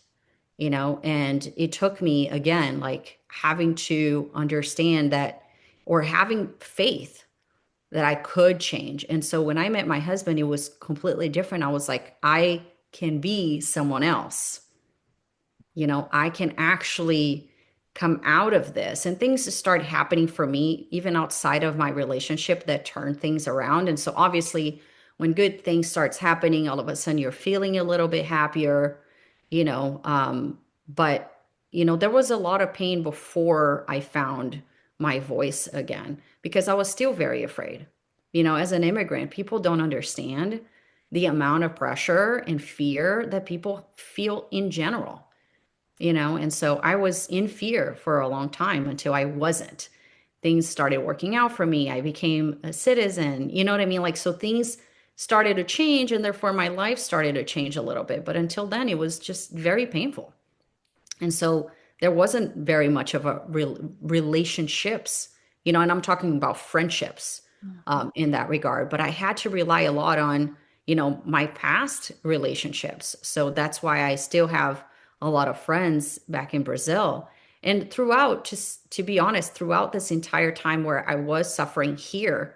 and it took me again, like having to understand that, or having faith that I could change. And so when I met my husband, it was completely different. I was like, I can be someone else. I can actually come out of this, and things start happening for me even outside of my relationship that turn things around. And so obviously when good things starts happening, all of a sudden you're feeling a little bit happier, you know but there was a lot of pain before I found my voice again, because I was still very afraid. As an immigrant, people don't understand the amount of pressure and fear that people feel in general. And so I was in fear for a long time until I wasn't. Things started working out for me. I became a citizen. You know what I mean? Like, so things started to change, and therefore my life started to change a little bit. But until then, it was just very painful. And so there wasn't very much of a relationships, and I'm talking about friendships in that regard. But I had to rely a lot on, my past relationships. So that's why I still have a lot of friends back in Brazil. And throughout, just to be honest, throughout this entire time where I was suffering here,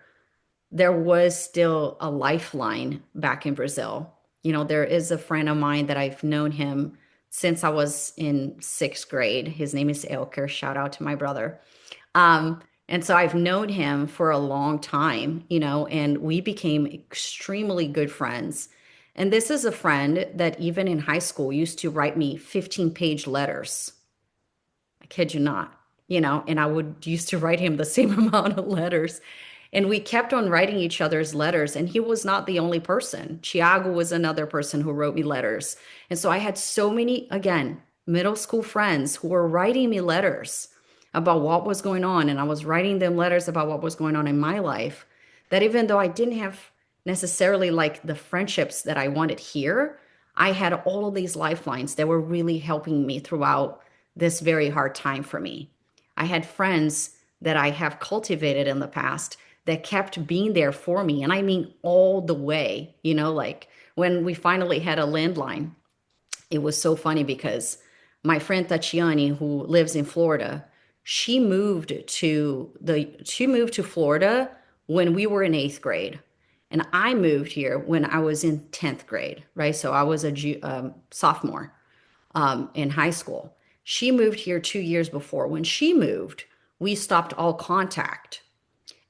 there was still a lifeline back in Brazil. There is a friend of mine that I've known him since I was in sixth grade. His name is Elker. Shout out to my brother. And so I've known him for a long time, and we became extremely good friends. And this is a friend that even in high school used to write me 15-page letters. I kid you not, and I would used to write him the same amount of letters. And we kept on writing each other's letters. And he was not the only person. Tiago was another person who wrote me letters. And so I had so many, again, middle school friends who were writing me letters about what was going on. And I was writing them letters about what was going on in my life. That even though I didn't have necessarily like the friendships that I wanted here, I had all of these lifelines that were really helping me throughout this very hard time for me. I had friends that I have cultivated in the past that kept being there for me. And I mean, all the way, like when we finally had a landline, it was so funny because my friend Tatiani, who lives in Florida, she moved to Florida when we were in eighth grade. And I moved here when I was in 10th grade, right? So I was a sophomore in high school. She moved here 2 years before. When she moved, we stopped all contact.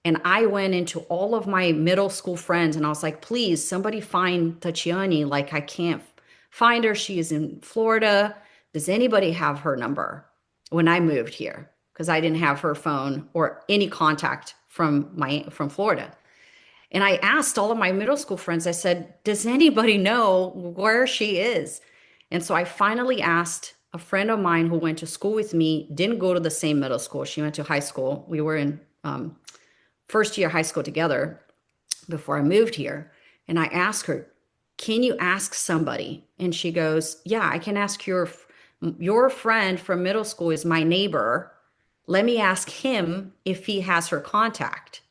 And I went into all of my middle school friends and I was like, please, somebody find Tatiani. Like, I can't find her. She is in Florida. Does anybody have her number? When I moved here, because I didn't have her phone or any contact from Florida. And I asked all of my middle school friends, I said, does anybody know where she is? And so I finally asked a friend of mine who went to school with me, didn't go to the same middle school. She went to high school. We were in first year high school together before I moved here. And I asked her, can you ask somebody? And she goes, yeah, I can ask your friend from middle school is my neighbor. Let me ask him if he has her contact.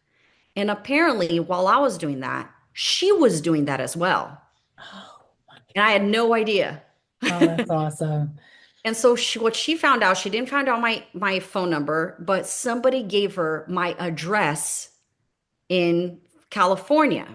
And apparently, while I was doing that, she was doing that as well. Oh, And I had no idea. oh, that's awesome. And so what she found out, she didn't find out my phone number, but somebody gave her my address in California.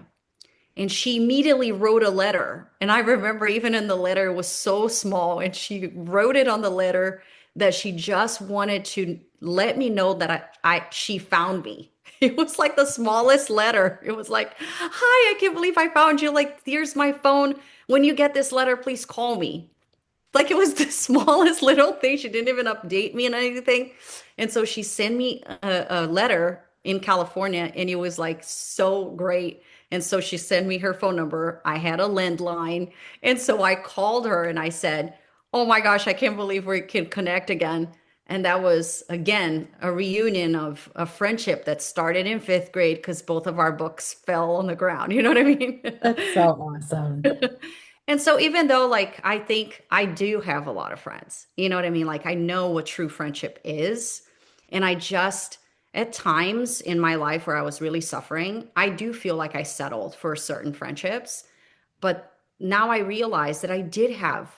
And she immediately wrote a letter. And I remember even in the letter, it was so small. And she wrote it on the letter that she just wanted to let me know that she found me. It was like the smallest letter. It was like, hi, I can't believe I found you. Like, here's my phone. When you get this letter, please call me. Like it was the smallest little thing. She didn't even update me and anything. And so she sent me a letter in California and it was like so great. And so she sent me her phone number. I had a landline. And so I called her and I said, oh my gosh, I can't believe we can connect again. And that was, again, a reunion of a friendship that started in fifth grade because both of our books fell on the ground. You know what I mean? That's so awesome. And so even though like I think I do have a lot of friends, you know what I mean? Like I know what true friendship is. And I just at times in my life where I was really suffering, I do feel like I settled for certain friendships. But now I realize that I did have,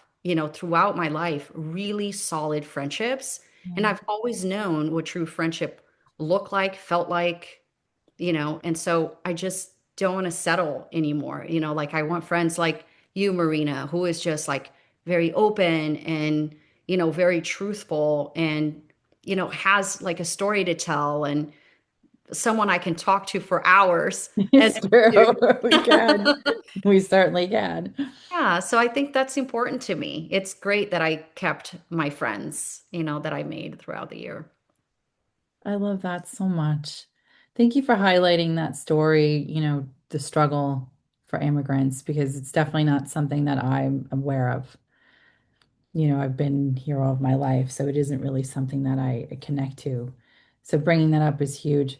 throughout my life, really solid friendships. And Yeah. I've always known what true friendship looked like, felt like, and so I just don't want to settle anymore. Like I want friends like you, Marina, who is just like very open and, very truthful and, has like a story to tell and someone I can talk to for hours as It's you true. We do. can. We certainly can. Yeah, so I think that's important to me. It's great that I kept my friends, that I made throughout the year. I love that so much. Thank you for highlighting that story, the struggle for immigrants, because it's definitely not something that I'm aware of. I've been here all of my life, so it isn't really something that I connect to. So bringing that up is huge.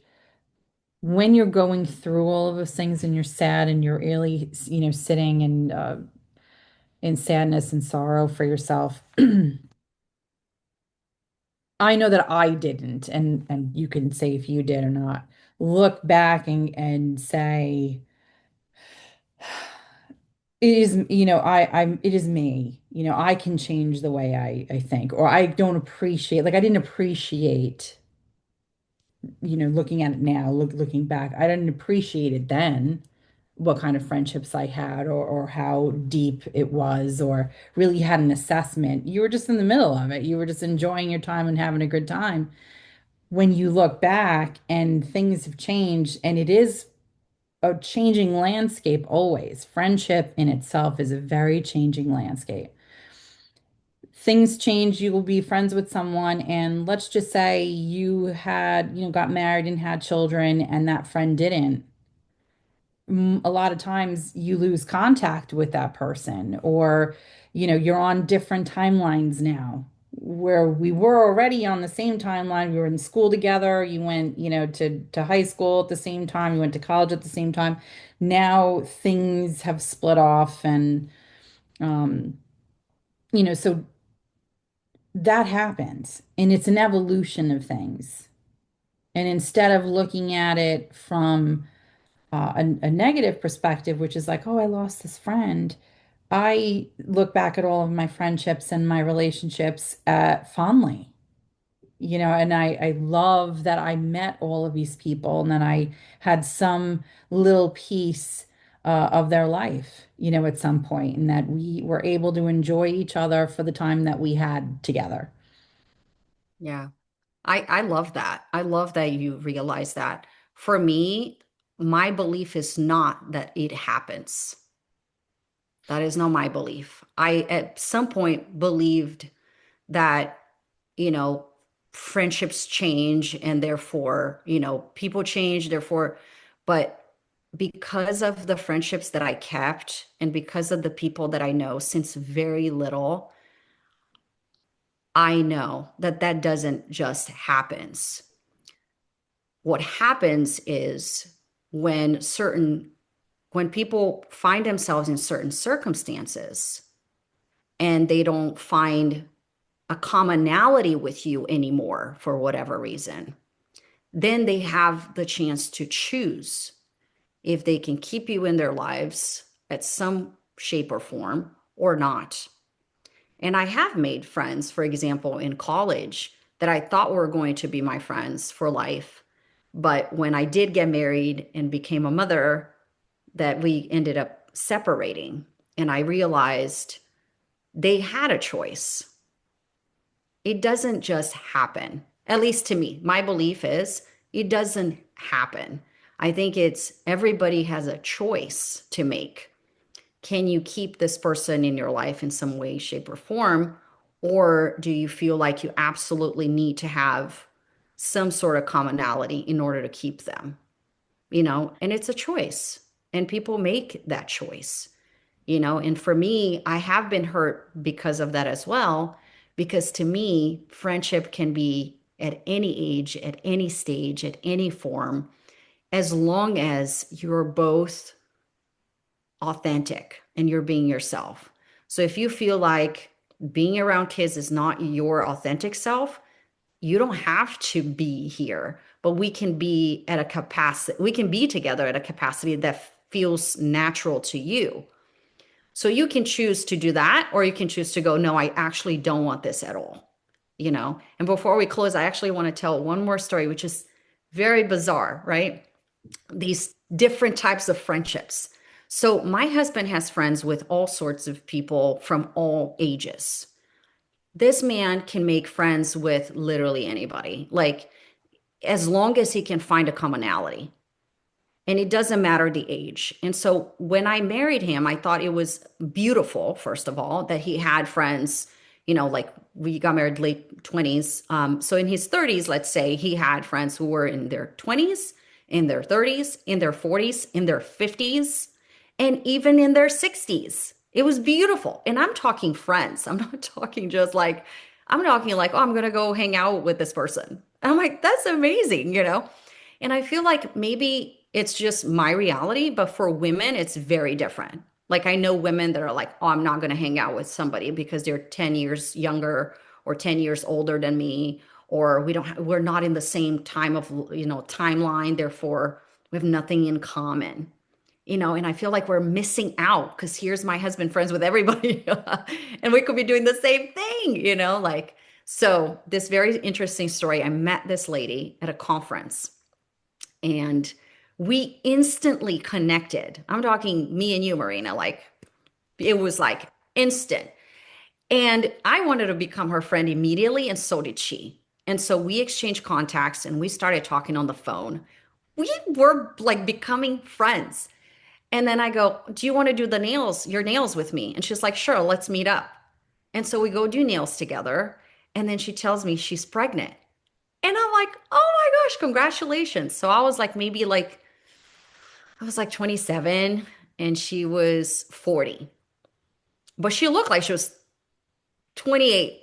When you're going through all of those things and you're sad and you're really, sitting in sadness and sorrow for yourself, I know that I didn't, and you can say if you did or not. Look back and say, it is, it is me. I can change the way I think, or I don't appreciate, like I didn't appreciate, looking at it now, looking back, I didn't appreciate it then, what kind of friendships I had or how deep it was, or really had an assessment. You were just in the middle of it. You were just enjoying your time and having a good time. When you look back and things have changed, and it is a changing landscape always. Friendship in itself is a very changing landscape. Things change, you will be friends with someone, and let's just say you had, got married and had children, and that friend didn't. A lot of times you lose contact with that person, or, you're on different timelines now. Where we were already on the same timeline, we were in school together, you went, to high school at the same time, you went to college at the same time. Now things have split off, and, um, so that happens, and it's an evolution of things. And instead of looking at it from a negative perspective, which is like, oh, I lost this friend, I look back at all of my friendships and my relationships fondly, and I love that I met all of these people and that I had some little piece of their life, at some point, and that we were able to enjoy each other for the time that we had together. Yeah. I love that. I love that you realize that. For me, my belief is not that it happens. That is not my belief. I, at some point, believed that, you know, friendships change and therefore, people change, therefore, but because of the friendships that I kept and because of the people that I know since very little, I know that that doesn't just happens. What happens is when certain when people find themselves in certain circumstances and they don't find a commonality with you anymore for whatever reason, then they have the chance to choose if they can keep you in their lives at some shape or form or not. And I have made friends, for example, in college that I thought were going to be my friends for life. But when I did get married and became a mother, that we ended up separating. And I realized they had a choice. It doesn't just happen. At least to me, my belief is it doesn't happen. I think it's everybody has a choice to make. Can you keep this person in your life in some way, shape, or form? Or do you feel like you absolutely need to have some sort of commonality in order to keep them? And it's a choice, and people make that choice. And for me, I have been hurt because of that as well, because to me, friendship can be at any age, at any stage, at any form, as long as you're both authentic and you're being yourself. So if you feel like being around kids is not your authentic self, you don't have to be here, but we can be at a capacity, we can be together at a capacity that feels natural to you. So you can choose to do that, or you can choose to go, no, I actually don't want this at all. And before we close, I actually want to tell one more story, which is very bizarre, right? These different types of friendships. So my husband has friends with all sorts of people from all ages. This man can make friends with literally anybody, like as long as he can find a commonality. And it doesn't matter the age. And so when I married him, I thought it was beautiful, first of all, that he had friends, like we got married late 20s. So in his 30s, let's say, he had friends who were in their 20s, in their 30s, in their 40s, in their 50s, and even in their 60s. It was beautiful. And I'm talking friends. I'm not talking just like, I'm talking like, oh, I'm going to go hang out with this person. I'm like, that's amazing. And I feel like maybe it's just my reality, but for women, it's very different. Like I know women that are like, oh, I'm not going to hang out with somebody because they're 10 years younger or 10 years older than me, or we're not in the same time of, timeline. Therefore, we have nothing in common. And I feel like we're missing out because here's my husband friends with everybody and we could be doing the same thing, like, so this very interesting story. I met this lady at a conference and we instantly connected. I'm talking me and you, Marina, like it was like instant. And I wanted to become her friend immediately, and so did she. And so we exchanged contacts and we started talking on the phone. We were like becoming friends. And then I go, do you want to do your nails with me? And she's like, sure, let's meet up. And so we go do nails together. And then she tells me she's pregnant. And I'm like, oh my gosh, congratulations. So I was like 27 and she was 40. But she looked like she was 28.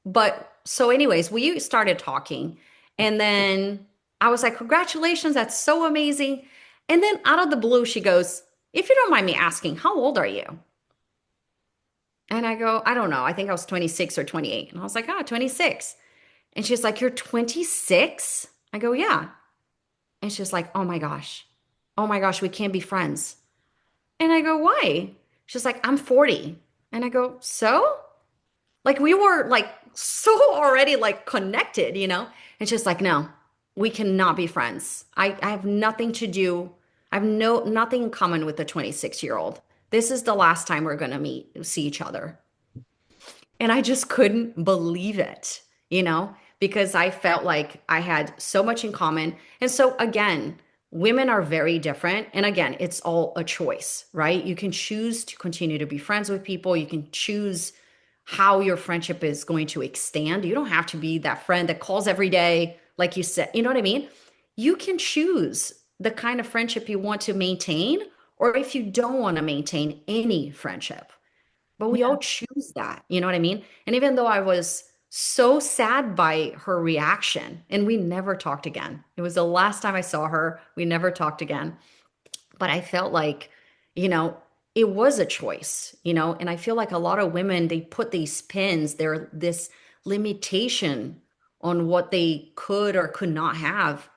But so, anyways, we started talking. And then I was like, congratulations, that's so amazing. And then out of the blue, she goes, if you don't mind me asking, how old are you? And I go, I don't know. I think I was 26 or 28. And I was like, 26. And she's like, you're 26? I go, yeah. And she's like, oh my gosh. Oh my gosh, we can't be friends. And I go, why? She's like, I'm 40. And I go, so? Like we were like so already like connected. And she's like, no, we cannot be friends. I have nothing to do. I have nothing in common with the 26-year-old. This is the last time we're gonna see each other. And I just couldn't believe it, because I felt like I had so much in common. And so, again, women are very different. And again, it's all a choice, right? You can choose to continue to be friends with people. You can choose how your friendship is going to extend. You don't have to be that friend that calls every day, like you said. You know what I mean? You can choose the kind of friendship you want to maintain, or if you don't want to maintain any friendship. But we all choose that. You know what I mean? And even though I was so sad by her reaction, and we never talked again. It was the last time I saw her. We never talked again. but I felt like, you know, it was a choice, and I feel like a lot of women, they put these pins, there, this limitation on what they could or could not have,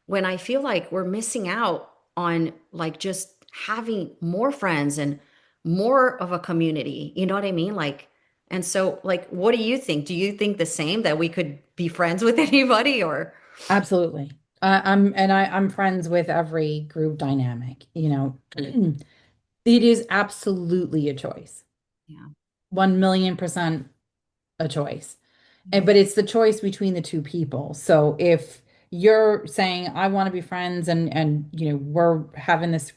when I feel like we're missing out on like just having more friends and more of a community. You know what I mean? Like, and so like, what do you think? Do you think the same, that we could be friends with anybody, or? Absolutely. I'm friends with every group dynamic, you know. It is absolutely a choice. Yeah. 1,000,000% a choice. And Yeah. but it's the choice between the two people. So if you're saying I want to be friends and we're having this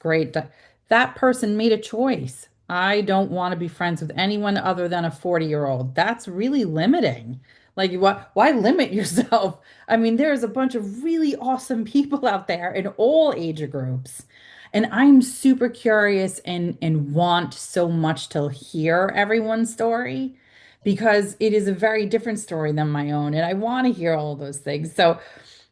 that person made a choice. I don't want to be friends with anyone other than a 40-year-old. That's really limiting. Like what why limit yourself? I mean, there's a bunch of really awesome people out there in all age groups. And I'm super curious and want so much to hear everyone's story because it is a very different story than my own. And I want to hear all those things. So,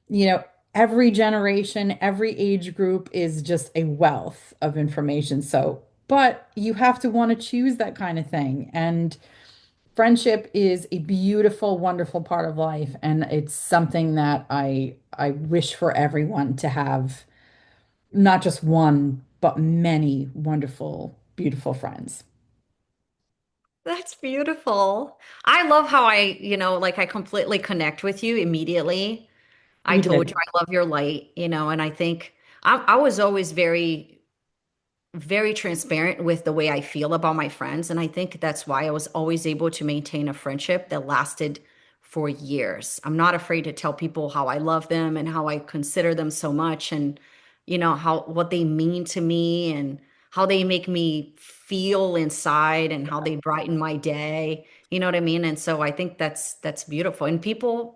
you know, every generation, every age group is just a wealth of information. So, but you have to want to choose that kind of thing. And friendship is a beautiful, wonderful part of life. And it's something that I wish for everyone to have not just one, but many wonderful, beautiful friends. That's beautiful. I love how like I completely connect with you immediately. I You told you did. I love your light, and I think I was always very, very transparent with the way I feel about my friends. And I think that's why I was always able to maintain a friendship that lasted for years. I'm not afraid to tell people how I love them and how I consider them so much, and how what they mean to me and how they make me feel inside and how they brighten my day. You know what I mean? And so I think that's beautiful. And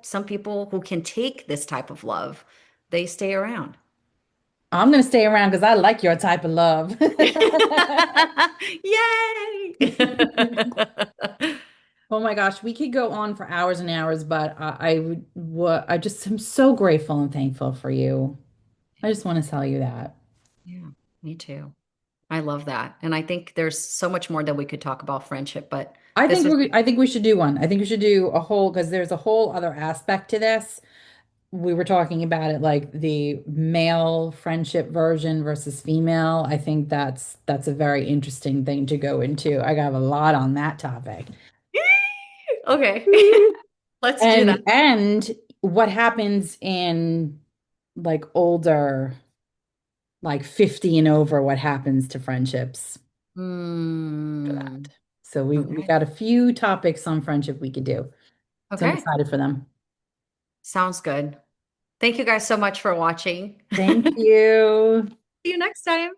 some people who can take this type of love, they stay around. I'm going to stay around because I like your type of love. Yay! Oh my gosh, we could go on for hours and hours, but I just am so grateful and thankful for you. I just want to tell you that. Yeah, me too. I love that. And I think there's so much more that we could talk about friendship, but this is, I think we should do one. I think we should do a whole because there's a whole other aspect to this. We were talking about it like the male friendship version versus female. I think that's a very interesting thing to go into. I got a lot on that topic. okay. Let's do that. And what happens in like older, like 50 and over, what happens to friendships for Hmm. that. So we Okay. got a few topics on friendship we could do. So I'm Okay. excited for them. Sounds good. Thank you guys so much for watching. Thank you. See you next time.